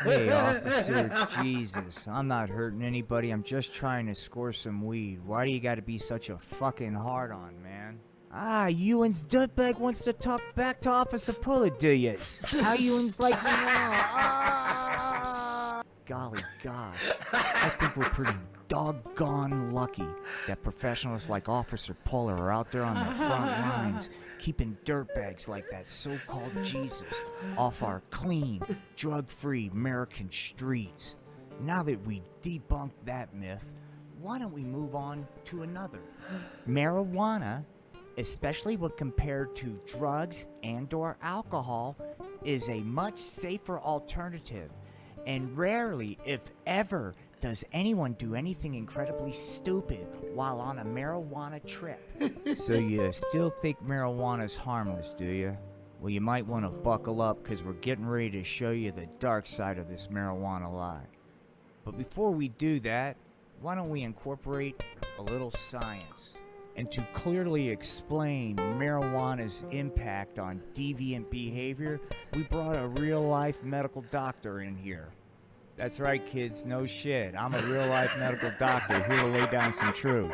Hey, officer, Jesus, I'm not hurting anybody. I'm just trying to score some weed. Why do you gotta be such a fucking hard-on, man? Ewan's dirtbag wants to talk back to Officer Polar, do you? How Ewan's like me now? Golly gosh, I think we're pretty doggone lucky that professionals like Officer Polar are out there on the front lines keeping dirtbags like that so-called Jesus off our clean, drug-free American streets. Now that we debunked that myth, why don't we move on to another? Marijuana, especially when compared to drugs and/or alcohol, is a much safer alternative, and rarely, if ever, does anyone do anything incredibly stupid while on a marijuana trip. So you still think marijuana's harmless, do you? Well, you might want to buckle up because we're getting ready to show you the dark side of this marijuana lie. But before we do that, why don't we incorporate a little science? And to clearly explain marijuana's impact on deviant behavior, we brought a real-life medical doctor in here. That's right, kids, no shit. I'm a real-life medical doctor here to lay down some truth.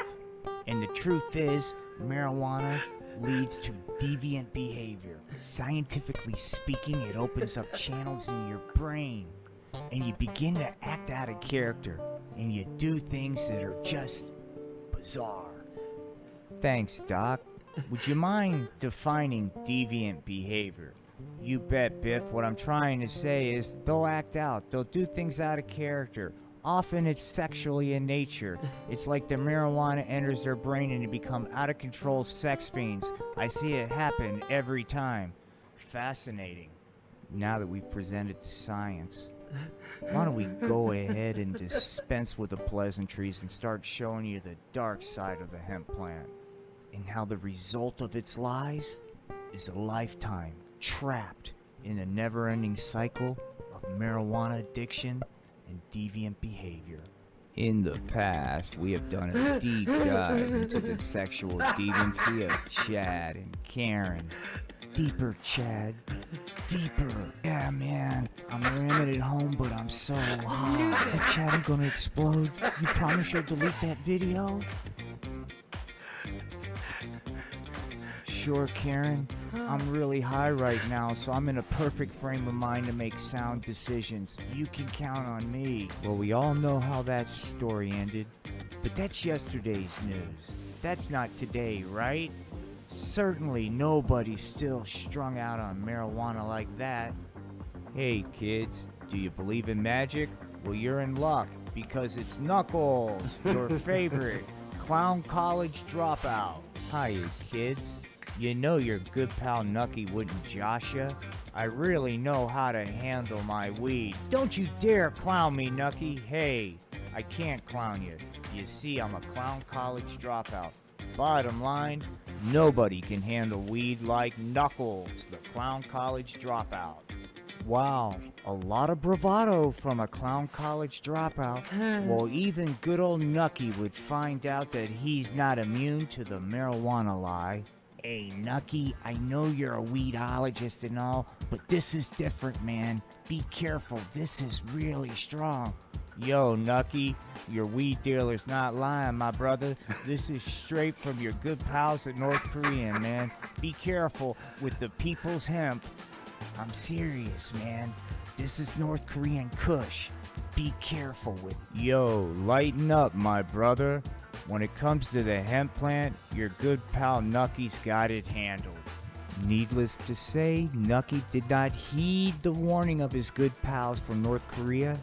And the truth is, marijuana leads to deviant behavior. Scientifically speaking, it opens up channels in your brain, and you begin to act out of character, and you do things that are just bizarre. Thanks, Doc. Would you mind defining deviant behavior? You bet, Biff. What I'm trying to say is they'll act out. They'll do things out of character. Often it's sexually in nature. It's like the marijuana enters their brain and they become out-of-control sex fiends. I see it happen every time. Fascinating. Now that we've presented the science, why don't we go ahead and dispense with the pleasantries and start showing you the dark side of the hemp plant and how the result of its lies is a lifetime trapped in a never-ending cycle of marijuana addiction and deviant behavior. In the past, we have done a deep dive into the sexual deviancy of Chad and Karen. Deeper, Chad. Deeper. Yeah, man. I'm ramming it home, but I'm so hot. Hey, Chad, I'm gonna explode. You promise you'll delete that video? Sure, Karen. I'm really high right now, so I'm in a perfect frame of mind to make sound decisions. You can count on me. Well, we all know how that story ended, but that's yesterday's news. That's not today, right? Certainly nobody's still strung out on marijuana like that. Hey, kids, do you believe in magic? Well, you're in luck, because it's Knuckles, your favorite clown college dropout. Hi, kids. You know your good pal Nucky wouldn't josh ya. I really know how to handle my weed. Don't you dare clown me, Nucky. Hey, I can't clown you. You see, I'm a clown college dropout. Bottom line, nobody can handle weed like Knuckles, the clown college dropout. Wow, a lot of bravado from a clown college dropout. Well, even good old Nucky would find out that he's not immune to the marijuana lie. Hey, Nucky, I know you're a weedologist and all, but this is different, man. Be careful, this is really strong. Yo, Nucky, your weed dealer's not lying, my brother. This is straight from your good pals at North Korean, man. Be careful with the people's hemp. I'm serious, man. This is North Korean Kush. Be careful with it. Yo, lighten up, my brother. When it comes to the hemp plant, your good pal Nucky's got it handled. Needless to say, Nucky did not heed the warning of his good pals from North Korea,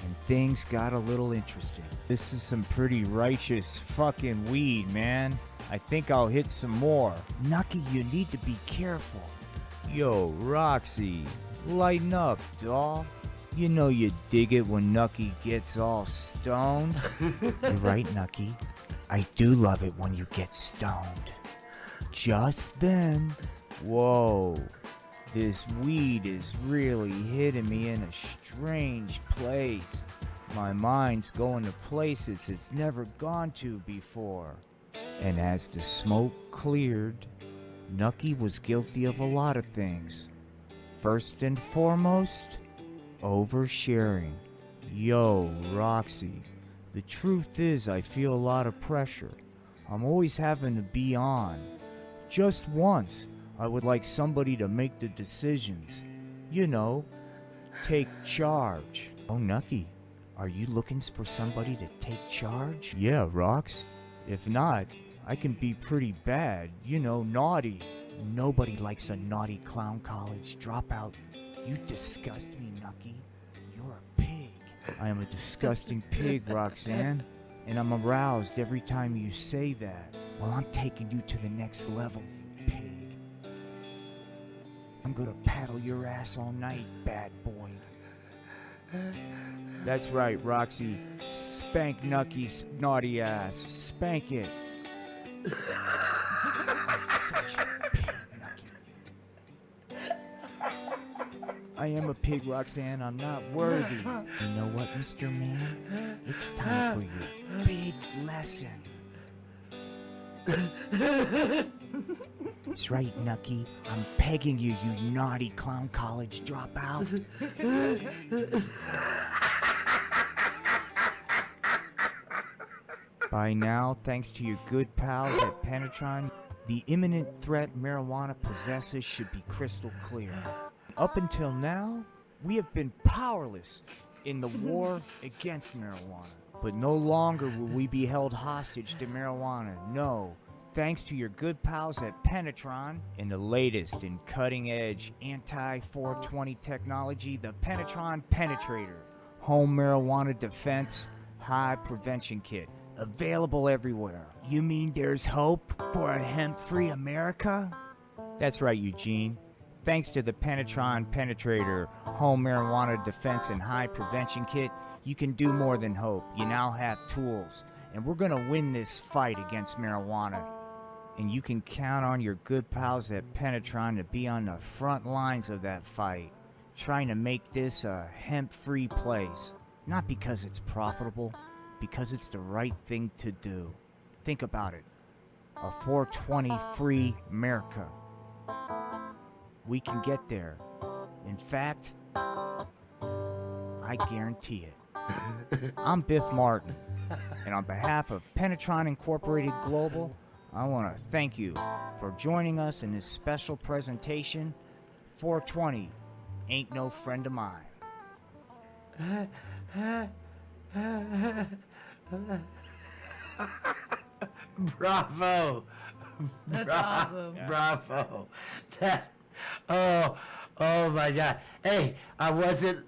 and things got a little interesting. This is some pretty righteous fucking weed, man. I think I'll hit some more. Nucky, you need to be careful. Yo, Roxy, lighten up, doll. You know you dig it when Nucky gets all stoned. You're right, Nucky. I do love it when you get stoned. Just then. Whoa, this weed is really hitting me in a strange place. My mind's going to places it's never gone to before. And as the smoke cleared, Nucky was guilty of a lot of things. First and foremost, oversharing. Yo, Roxy, the truth is I feel a lot of pressure. I'm always having to be on. Just once, I would like somebody to make the decisions. You know, take charge. Oh, Nucky, are you looking for somebody to take charge? Yeah, Rox. If not, I can be pretty bad, you know, naughty. Nobody likes a naughty clown college dropout. You disgust me, Nucky. You're a pig. I am a disgusting pig, Roxanne, and I'm aroused every time you say that. Well, I'm taking you to the next level, pig. I'm gonna paddle your ass all night, bad boy. That's right, Roxy. Spank Nucky's naughty ass. Spank it. Such a pig, Nucky. I am a pig, Roxanne. I'm not worthy. You know what, Mr. Man? It's time for your big lesson. That's right, Nucky. I'm pegging you, you naughty clown college dropout. By now, thanks to your good pals at Penetron, the imminent threat marijuana possesses should be crystal clear. Up until now, we have been powerless in the war against marijuana. But no longer will we be held hostage to marijuana, no. Thanks to your good pals at Penetron and the latest in cutting-edge anti-420 technology, the Penetron Penetrator, home marijuana defense, high prevention kit, available everywhere. You mean there's hope for a hemp-free America? That's right, Eugene. Thanks to the Penetron Penetrator, home marijuana defense and high prevention kit, you can do more than hope. You now have tools, and we're gonna win this fight against marijuana. And you can count on your good pals at Penetron to be on the front lines of that fight, trying to make this a hemp-free place. Not because it's profitable, because it's the right thing to do. Think about it. A 420-free America. We can get there. In fact, I guarantee it. I'm Biff Martin, and on behalf of Penetron Incorporated Global, I want to thank you for joining us in this special presentation. 420 ain't no friend of mine. Bravo. That's awesome. Bravo. That, oh my God. Hey, I wasn't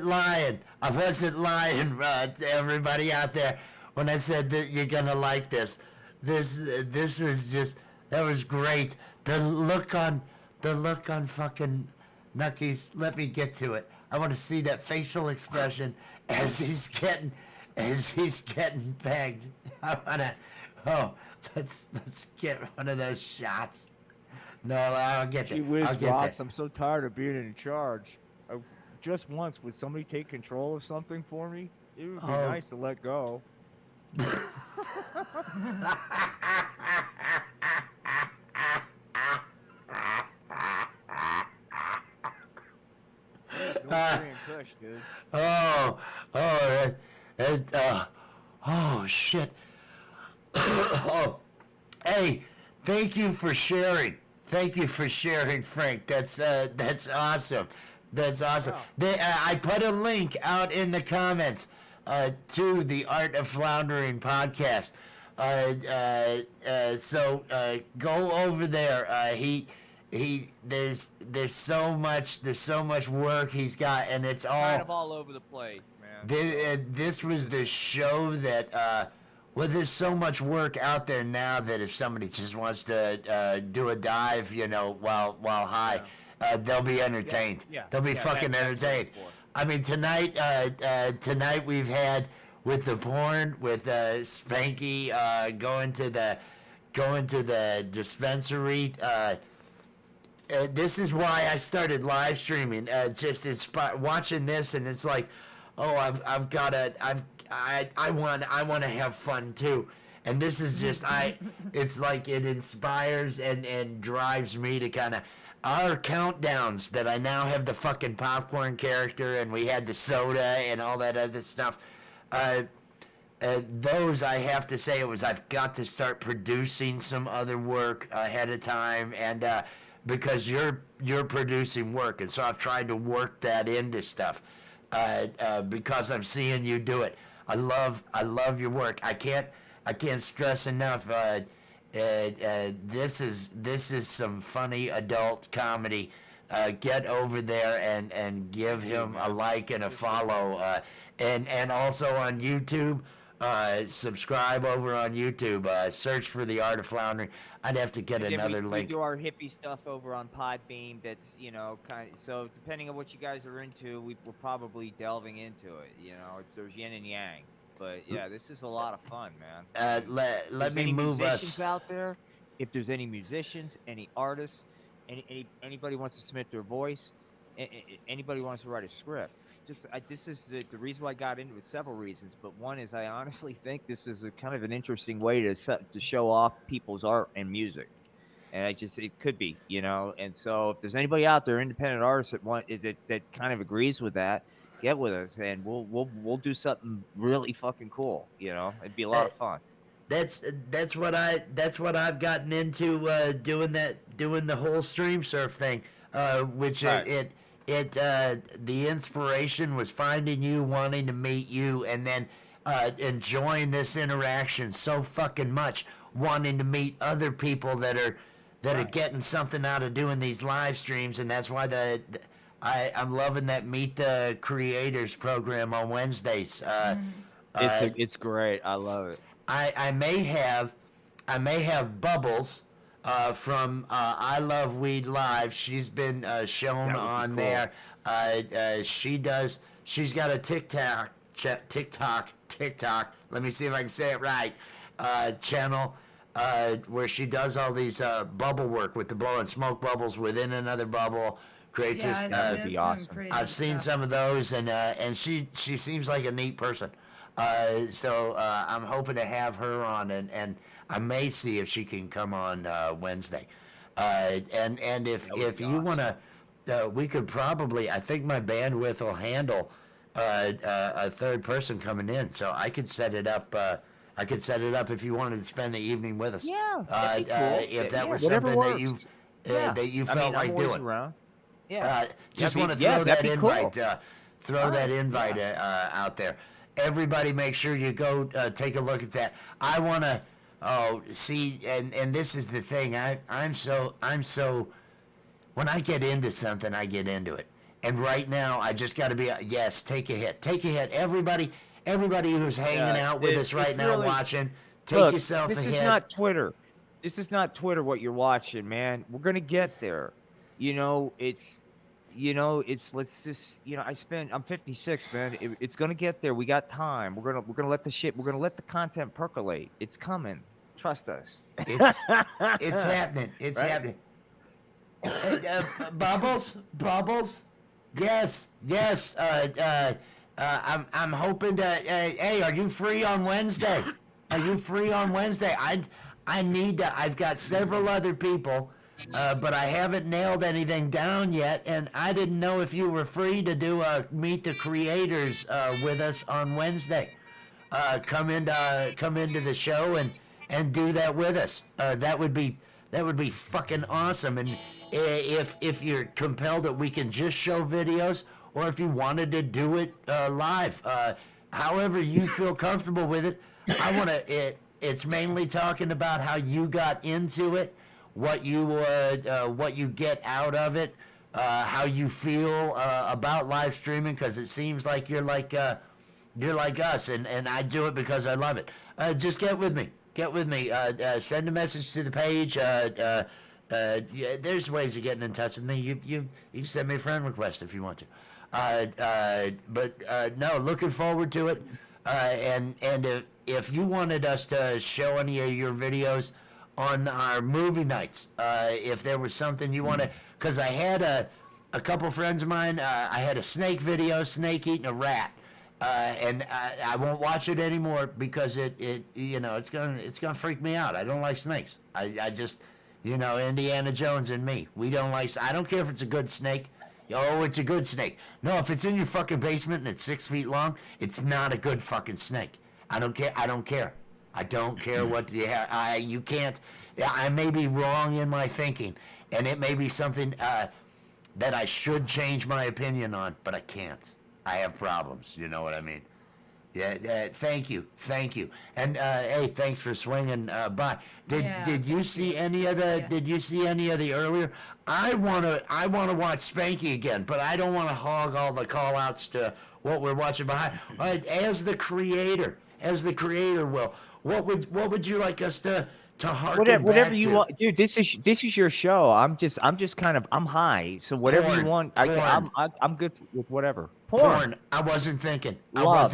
lying. I wasn't lying to everybody out there when I said that you're gonna like this. This is just, that was great. The look on fucking Nucky's. Let me get to it. I want to see that facial expression as he's getting as he's getting pegged. I wanna. Oh, let's get one of those shots. No, I'll get Gee that. whiz, I'll get Rox, that. I'm so tired of being in charge. Just once, would somebody take control of something for me? It would be Oh. nice to let go. North Korean Kush, dude. Oh, shit. Oh, hey, thank you for sharing. Thank you for sharing, Frank. That's awesome. That's awesome. I put a link out in the comments to the Art of Floundering podcast. So go over there. There's so much work he's got, and it's Kind of all over the place, man. this was the show that well, there's so much work out there now that if somebody just wants to do a dive, while high, they'll be entertained. Yeah. They'll be Yeah, fucking that's what entertained. it's for. I mean, tonight we've had with the porn with Spanky going to the dispensary. This is why I started live streaming. Just watching this, and it's like, oh, I want to have fun too. And this is just it's like it inspires and drives me to kind of our countdowns that I now have the fucking popcorn character, and we had the soda and all that other stuff. Those I have to say I've got to start producing some other work ahead of time, and because you're producing work, and so I've tried to work that into stuff because I'm seeing you do it. I love your work. I can't stress enough. This is some funny adult comedy. Get over there and give him a like and a follow, and also on YouTube. Subscribe over on YouTube. Search for The Art of Floundering. I'd have to get And then another we link. do our hippie stuff over on Podbeam. That's kind of, so depending on what you guys are into, we're probably delving into it. There's yin and yang. But yeah, this is a lot of fun, man. Let me move musicians us. out there. If there's any musicians, any artists, anybody wants to submit their voice, anybody wants to write a script. This is the reason why I got into it. Several reasons, but one is I honestly think this is a kind of an interesting way to show off people's art and music, and it could be, And so if there's anybody out there, independent artists that kind of agrees with that, get with us, and we'll do something really fucking cool. It'd be a lot of fun. That's what I've gotten into doing the whole stream surf thing, which Right. the inspiration was finding you, wanting to meet you, and then enjoying this interaction so fucking much, wanting to meet other people that are getting something out of doing these live streams, and that's why I'm loving that Meet the Creators program on Wednesdays. It's great. I love it. I may have Bubbles from I Love Weed Live. She's been shown on cool. there. She's got a TikTok. Let me see if I can say it right. Channel where she does all these bubble work with the blowing smoke bubbles within another bubble. Creates this. That'd be awesome. I've seen some of those, and she seems like a neat person. So I'm hoping to have her on, and I may see if she can come on Wednesday. And if you want to, we could probably. I think my bandwidth will handle a third person coming in, so I could set it up. I could set it up if you wanted to spend the evening with us. Yeah, that'd be cool. If that was Whatever something works. that you felt like I'm always doing. around. Yeah. Just want to yeah, throw that'd that be cool. invite. Throw that invite out there. Everybody, make sure you go take a look at that. I want to see, and this is the thing. I'm so when I get into something, I get into it. And right now, I just got to be yes. Take a hit. Everybody who's hanging out with us right now, really, watching, take look, yourself a hit. This is not Twitter. This is not Twitter. What you're watching, man. We're gonna get there. you know, let's just, you know, I'm 56, man. It's gonna get there. We got time. We're gonna let the content percolate. It's coming. Trust us. It's happening. It's Right? happening. Bubbles. Yes. I'm hoping to. Hey, are you free on Wednesday? Are you free on Wednesday? I need to. I've got several other people, but I haven't nailed anything down yet, and I didn't know if you were free to do a Meet the Creators with us on Wednesday. Come into the show and do that with us. That would be fucking awesome. And if you're compelled that we can just show videos, or if you wanted to do it live, however you feel comfortable with it. I want to. It's mainly talking about how you got into it, what you get out of it, how you feel about live streaming, because it seems like you're like us, and I do it because I love it. Just get with me. Send a message to the page. Yeah, there's ways of getting in touch with me. You can send me a friend request if you want to. But no, looking forward to it. And if you wanted us to show any of your videos on our movie nights, if there was something you want to, because I had a couple friends of mine, I had a snake video, snake eating a rat. And I won't watch it anymore because it's gonna freak me out. I don't like snakes. I just, Indiana Jones and me, we don't like. I don't care if it's a good snake. Oh, it's a good snake. No, if it's in your fucking basement and it's 6 feet long, it's not a good fucking snake. I don't care. I don't care what you can't. I may be wrong in my thinking, and it may be something that I should change my opinion on, but I can't. I have problems. You know what I mean? Yeah. Thank you. And hey, thanks for swinging by. Did you see any of the? Did you see any of the earlier? I wanna watch Spanky again, but I don't want to hog all the call outs to what we're watching behind. As the creator, Will, what would you like us to harken whatever back you to? want, dude. This is your show. I'm just kind of high. So whatever Porn, you want, I'm good with whatever. Porn. I wasn't thinking. Love.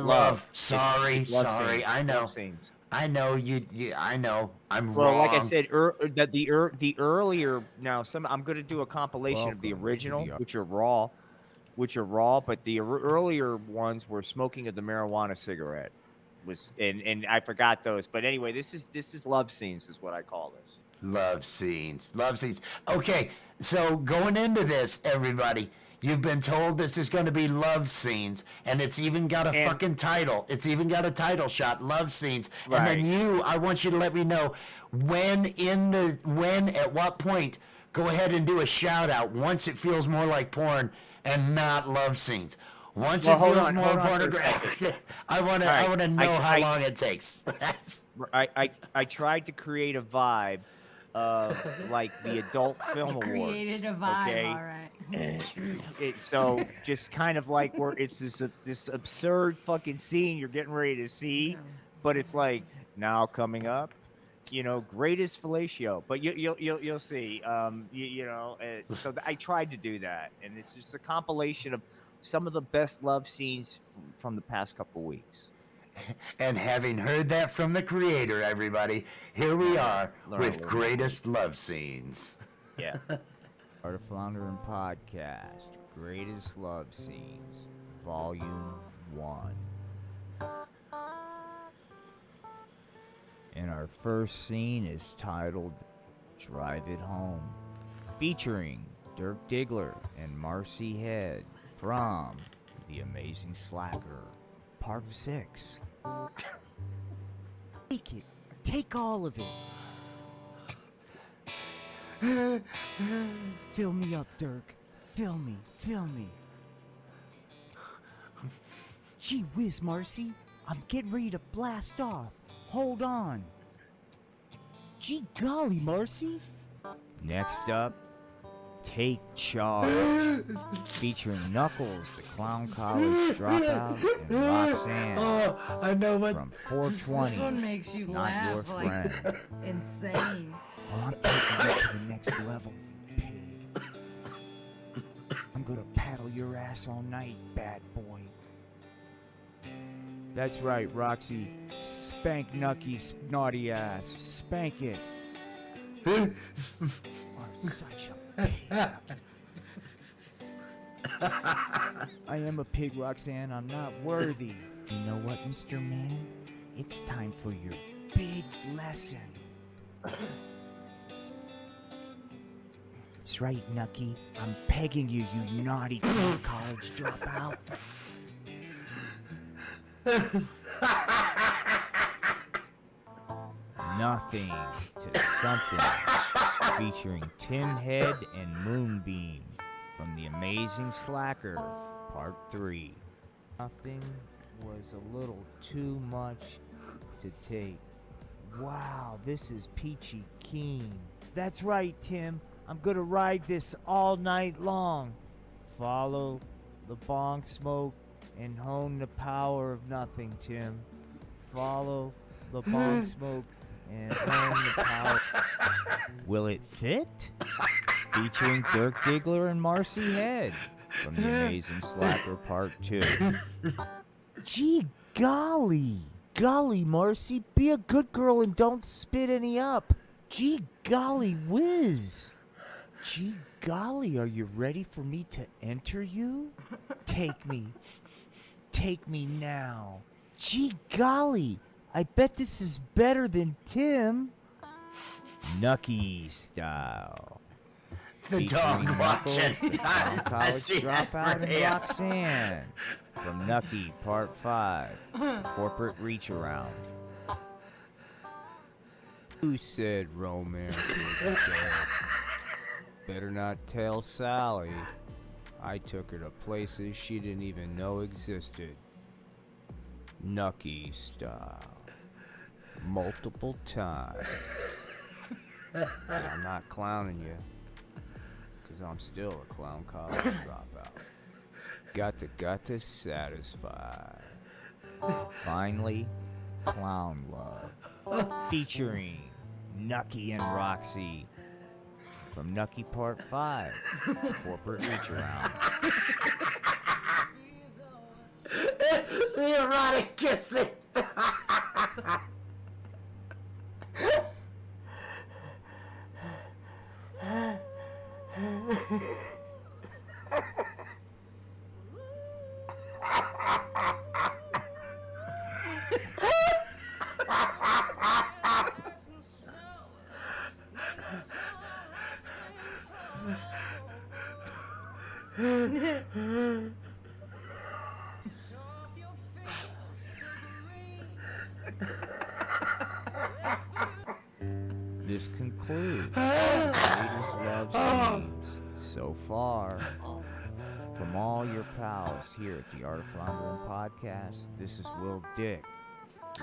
Love. Sorry. Scenes. I know. Love scenes. I know you. I know. I'm Well, wrong. like I said, the earlier now, I'm going to do a compilation of the original, which are raw, but the earlier ones were smoking of the marijuana cigarette, and I forgot those. But anyway, this is love scenes, is what I call this. Love scenes. Okay, so going into this, everybody, you've been told this is going to be love scenes, and it's even got a fucking title. It's even got a title shot, love scenes. Right. And then I want you to let me know at what point, go ahead and do a shout out once it feels more like porn and not love scenes. Once it feels more pornographic. I want to know how long it takes. I tried to create a vibe of like the adult film awards. Created a vibe, okay? all right. So just kind of like where it's this absurd fucking scene you're getting ready to see, but it's like now coming up, greatest fellatio. But you'll see. So I tried to do that, and it's just a compilation of some of the best love scenes from the past couple weeks. And having heard that from the creator, everybody, here we are with greatest love scenes. Yeah. Art of Floundering Podcast, Greatest Love Scenes, Volume 1. And our first scene is titled Drive It Home, featuring Dirk Diggler and Marcy Head from The Amazing Slacker, Part 6. Take it. Take all of it. Fill me up, Dirk. Fill me. Gee whiz, Marcy. I'm getting ready to blast off. Hold on. Gee golly, Marcy. Next up, Take Charge, featuring Knuckles, the Clown College dropout, and Roxanne Oh, I know what. from 420. This one makes you Not laugh your like friend. insane. Oh, I'm taking it to the next level, pig. your ass all night, bad boy. That's right, Roxy. Spank Nucky's naughty ass. Spank it. You are such a pig, Nucky. I am a pig, Roxanne. I'm not worthy. You know what, Mr. Man? It's time for your big lesson. That's right, Nucky. I'm pegging you, you naughty college dropout. Nothing to Something, featuring Tim Head and Moonbeam from The Amazing Slacker, Part 3. Nothing was a little too much to take. Wow, this is peachy keen. That's right, Tim. I'm gonna ride this all night long. Follow the bong smoke and hone the power of nothing, Tim. Follow the bong smoke and hone the power. Will it fit? Featuring Dirk Diggler and Marcy Head from The Amazing Slacker Part 2. Gee golly. Golly, Marcy, be a good girl and don't spit any up. Gee golly whiz. Gee golly, are you ready for me to enter you? Take me. Take me now. Gee golly, I bet this is better than Tim. Nucky style. The dog Featuring watching. Knuckles, I College see that Dropout, and right. Roxanne from Nucky Part 5, Corporate Reach Around. Who said romance was dead? Better not tell Sally. I took her to places she didn't even know existed. Nucky style. Multiple times. And I'm not clowning you, because I'm still a clown college dropout. Got to satisfy. Finally, Clown Love. Featuring Nucky and Roxy from Nucky Part 5, Corporate Reach Around. The erotic kissing. This concludes the latest love scenes so far. From all your pals here at the Art of Floundering Podcast, this is Will Dick,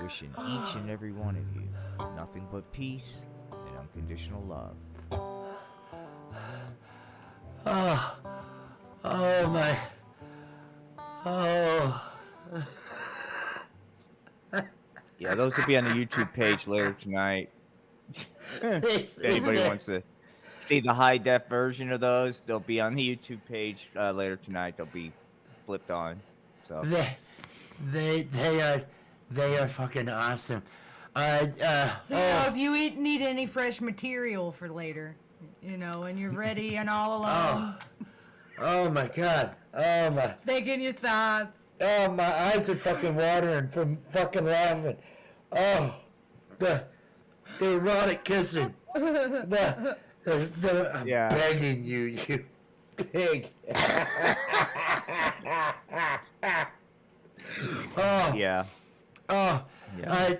wishing each and every one of you nothing but peace and unconditional love. Oh my. Oh. Yeah, those will be on the YouTube page later tonight. If anybody wants to see the high def version of those, they'll be on the YouTube page later tonight. They'll be flipped on. So They are fucking awesome. If you need any fresh material for later, and you're ready and all alone, Oh my god. Oh my. thinking your thoughts. Oh, my eyes are fucking watering from fucking laughing. Oh, the erotic kissing. I'm Yeah. begging you, you pig. Oh, yeah. oh. Yeah.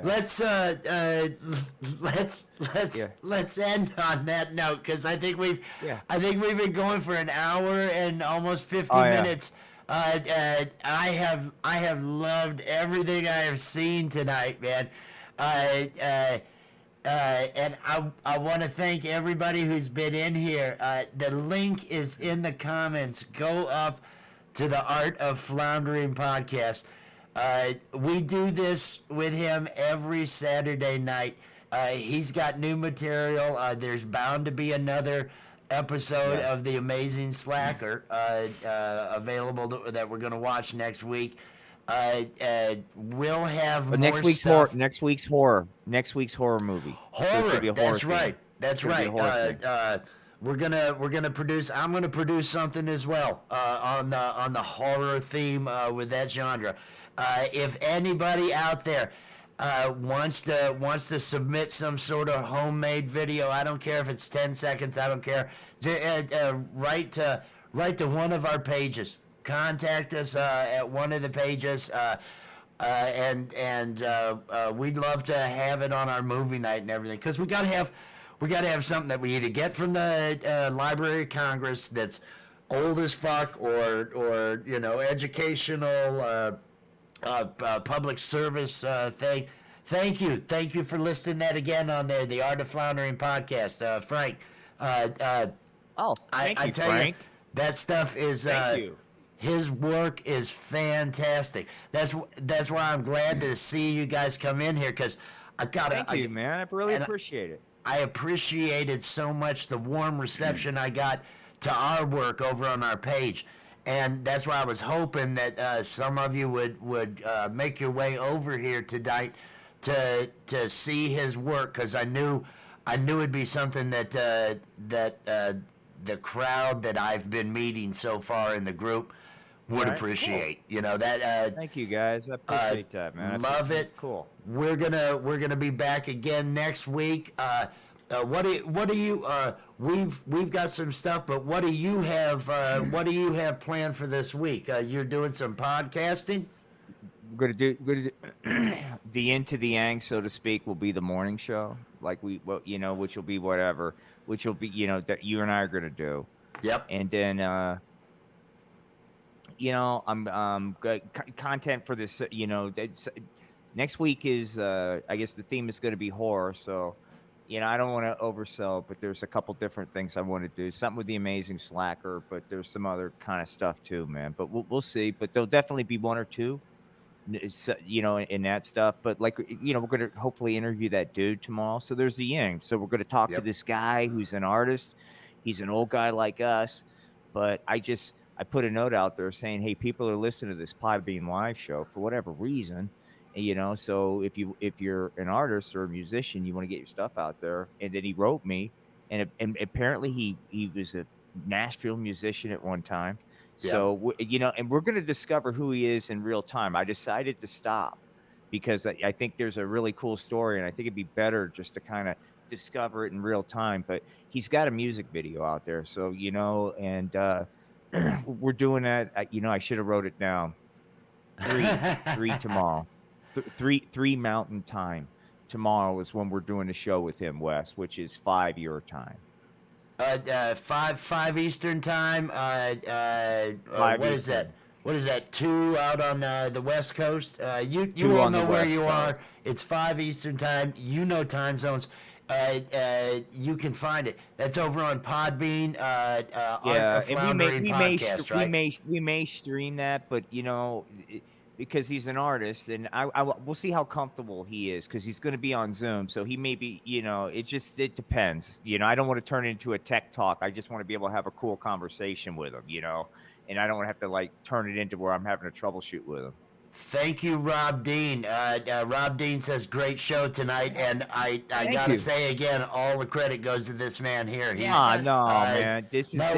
Let's end on that note, because I think we've been going for an hour and almost 50 minutes. I have loved everything I have seen tonight, man. And I want to thank everybody who's been in here. The link is in the comments. Go up to the Art of Floundering podcast. We do this with him every Saturday night. He's got new material. There's bound to be another episode of The Amazing Slacker available that we're going to watch next week. We'll have But more next week's stuff. next week's horror movie. So it's gonna be a That's horror right. theme. That's It's gonna be a horror right. thing. We're gonna produce. I'm gonna produce something as well on the horror theme with that genre. If anybody out there wants to submit some sort of homemade video, I don't care if it's 10 seconds. I don't care. Write to one of our pages. Contact us at one of the pages. And we'd love to have it on our movie night and everything, because we gotta have something that we either get from the Library of Congress that's old as fuck, or educational public service thing. Thank you for listing that again on there, the Art of Floundering podcast, Frank. Thank you, tell Frank. you, that stuff is. Thank you. His work is fantastic. That's why I'm glad to see you guys come in here, because Thank you, man. I really appreciate it. I appreciated so much the warm reception I got to our work over on our page, and that's why I was hoping that some of you would make your way over here tonight to see his work, because I knew it'd be something that the crowd that I've been meeting so far in the group would appreciate. You know that. Thank you, guys. I appreciate that, man. Love it. Cool. We're gonna be back again next week. What do you? We've got some stuff, but what do you have? What do you have planned for this week? You're doing some podcasting. We're gonna do the Into the Yang, so to speak, will be the morning show, like which will be whatever, which will be that you and I are gonna do. Yep. And then I'm content for this. Next week is I guess the theme is going to be horror. So, I don't want to oversell, but there's a couple different things I want to do. Something with The Amazing Slacker, but there's some other kind of stuff too, man. But we'll see. But there'll definitely be one or two, in that stuff. But we're going to hopefully interview that dude tomorrow. So there's the Yang. So we're going to talk to this guy who's an artist. He's an old guy like us, but I put a note out there saying, hey, people are listening to this Podbean live show for whatever reason, so if you're an artist or a musician, you want to get your stuff out there. And then he wrote me, and apparently he was a Nashville musician at one time. Yeah. So, and we're going to discover who he is in real time. I decided to stop because I think there's a really cool story, and I think it'd be better just to kind of discover it in real time. But he's got a music video out there. So, and we're doing that. I should have wrote it down. Three tomorrow. Three Mountain Time. Tomorrow is when we're doing the show with him, Wes, which is 5 your time. 5 Eastern time. What is that? What is that? 2 out on the West Coast. You 2 all on the know where West you Coast. are. It's 5 Eastern time. Time zones. You can find it. That's over on Podbean. Yeah, and we may stream that, but because he's an artist, and we'll see how comfortable he is, because he's going to be on Zoom, so he may be. It depends. I don't want to turn it into a tech talk. I just want to be able to have a cool conversation with him. And I don't want to have to turn it into where I'm having to troubleshoot with him. Thank you, Rob Dean. Rob Dean says, great show tonight. And I got to say again, all the credit goes to this man here. He's, man.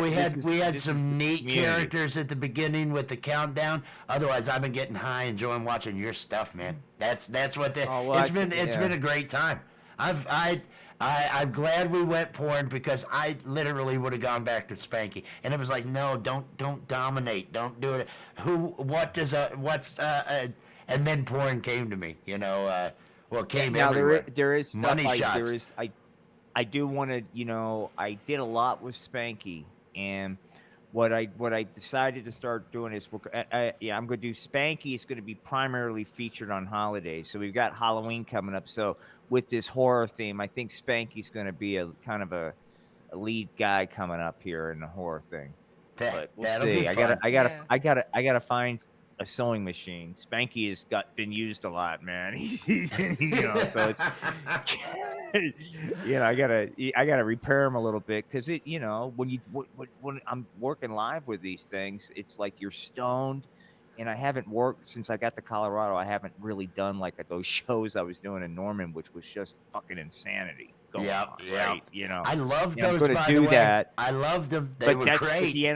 We had some neat characters at the beginning with the countdown. Otherwise, I've been getting high, enjoying watching your stuff, man. That's what it's been a great time. I'm glad we went porn, because I literally would have gone back to Spanky, and it was like, no, don't dominate, don't do it. And then porn came to me, came everywhere. There is stuff Money shots. I do want to, I did a lot with Spanky, and what I decided to start doing is I'm going to do Spanky. Is going to be primarily featured on holidays. So we've got Halloween coming up. So with this horror theme, I think Spanky's going to be a kind of a lead guy coming up here in the horror thing. But we'll see. I gotta find a sewing machine. Spanky has been used a lot, man. So it's I gotta repair him a little bit because when I'm working live with these things, it's like you're stoned. And I haven't worked since I got to Colorado. I haven't really done like those shows I was doing in Norman, which was just fucking insanity. Yeah. Right? I love I'm those. gonna By do the way, that. I loved them. They were great. The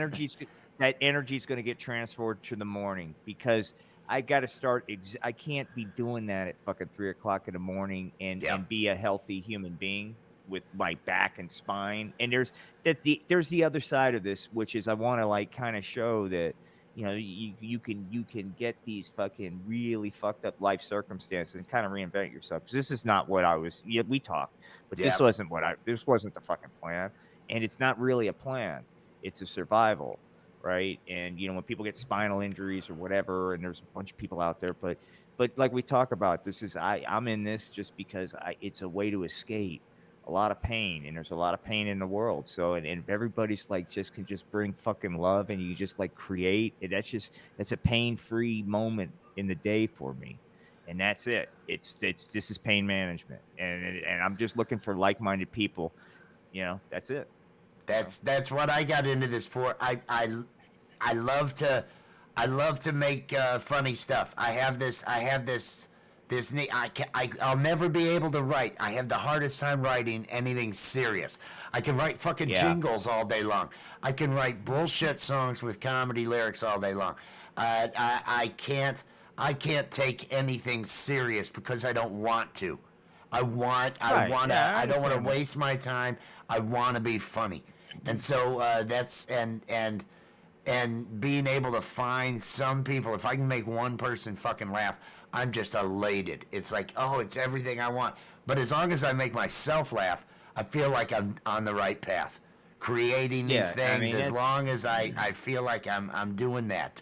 that energy's going to get transferred to the morning because I got to start. I can't be doing that at fucking 3 o'clock in the morning and be a healthy human being with my back and spine. And there's the other side of this, which is I want to like kind of show that you can get these fucking really fucked up life circumstances and kind of reinvent yourself. Because this is not what I was. We talked, but this wasn't this wasn't the fucking plan, and it's not really a plan. It's a survival. Right. And, when people get spinal injuries or whatever, and there's a bunch of people out there, but like we talk about, I'm in this just because it's a way to escape a lot of pain, and there's a lot of pain in the world. So, and if everybody's like, can just bring fucking love and you just like create, that's a pain-free moment in the day for me. And that's it. This is pain management. And I'm just looking for like-minded people, that's it. That's what I got into this for. I love to make funny stuff. I'll never be able to write. I have the hardest time writing anything serious. I can write fucking jingles all day long. I can write bullshit songs with comedy lyrics all day long. I can't take anything serious because I don't want to. I don't want to waste my time. I want to be funny. And so and being able to find some people, if I can make one person fucking laugh, I'm just elated. It's like, it's everything I want. But as long as I make myself laugh, I feel like I'm on the right path. Creating these things, as long as I feel like I'm doing that.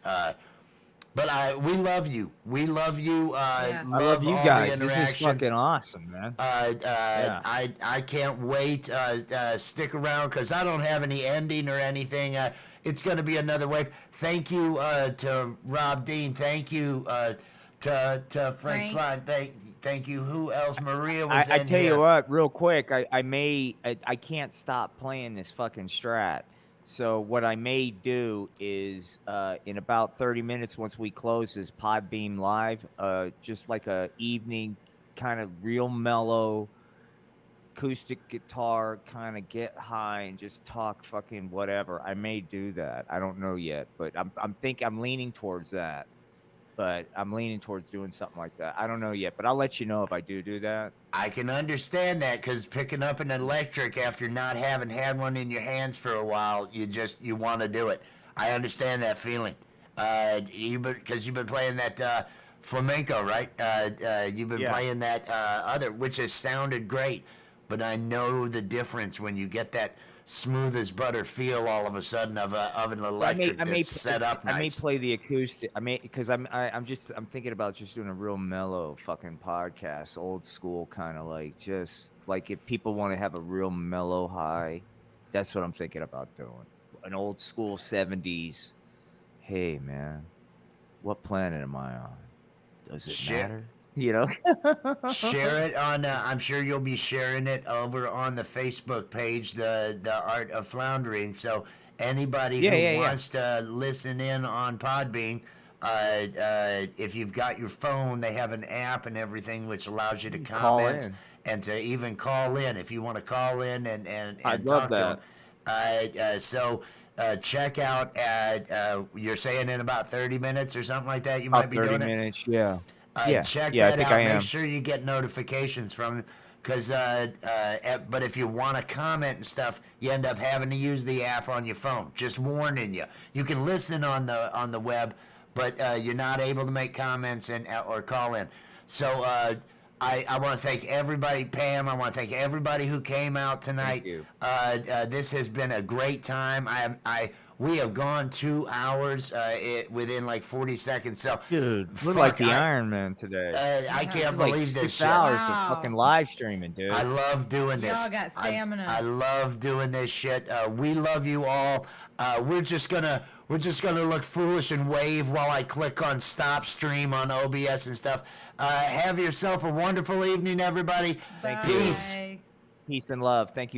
But we love you. We love you. I love you guys. This is fucking awesome, man. I can't wait. Stick around because I don't have any ending or anything. It's going to be another wave. Thank you to Rob Dean. Thank you to Frank Slide. Thank you. Who else? Maria was in here. I tell you what, real quick, I can't stop playing this fucking Strat. So what I may do is in about 30 minutes once we close is Podbeam Live, just like a evening kind of real mellow acoustic guitar, kind of get high and just talk fucking whatever. I may do that. I don't know yet, but I'm leaning towards that. But I'm leaning towards doing something like that. I don't know yet, but I'll let you know if I do that. I can understand that because picking up an electric after not having had one in your hands for a while, you want to do it. I understand that feeling. Because you've been playing that flamenco, right? You've been playing that other, which has sounded great. But I know the difference when you get that smooth as butter feel all of a sudden of an electric that's set up nice. I may play the acoustic. Because I'm thinking about just doing a real mellow fucking podcast, old school kind of like just like if people want to have a real mellow high, that's what I'm thinking about doing. An old school 70s. Hey man, what planet am I on? Does it matter? Share it on. I'm sure you'll be sharing it over on the Facebook page, the Art of Floundering. So anybody who wants to listen in on Podbean, if you've got your phone, they have an app and everything which allows you to comment and to even call in if you want to call in and talk to them. So check out. You're saying in about 30 minutes or something like that. You might be doing it. 30 minutes, yeah. Check that out. Make sure you get notifications from it, because but if you want to comment and stuff, you end up having to use the app on your phone. Just warning you. You can listen on the web, but you're not able to make comments or call in. So I want to thank everybody, Pam. I want to thank everybody who came out tonight. Thank you. This has been a great time. We have gone 2 hours within like 40 seconds. So, dude, we're like the Iron Man today. I can't believe this. 6 hours of fucking live streaming, dude. I love doing this. Y'all got stamina. I love doing this shit. We love you all. We're just gonna look foolish and wave while I click on stop stream on OBS and stuff. Have yourself a wonderful evening, everybody. Bye. Peace. Peace and love. Thank you.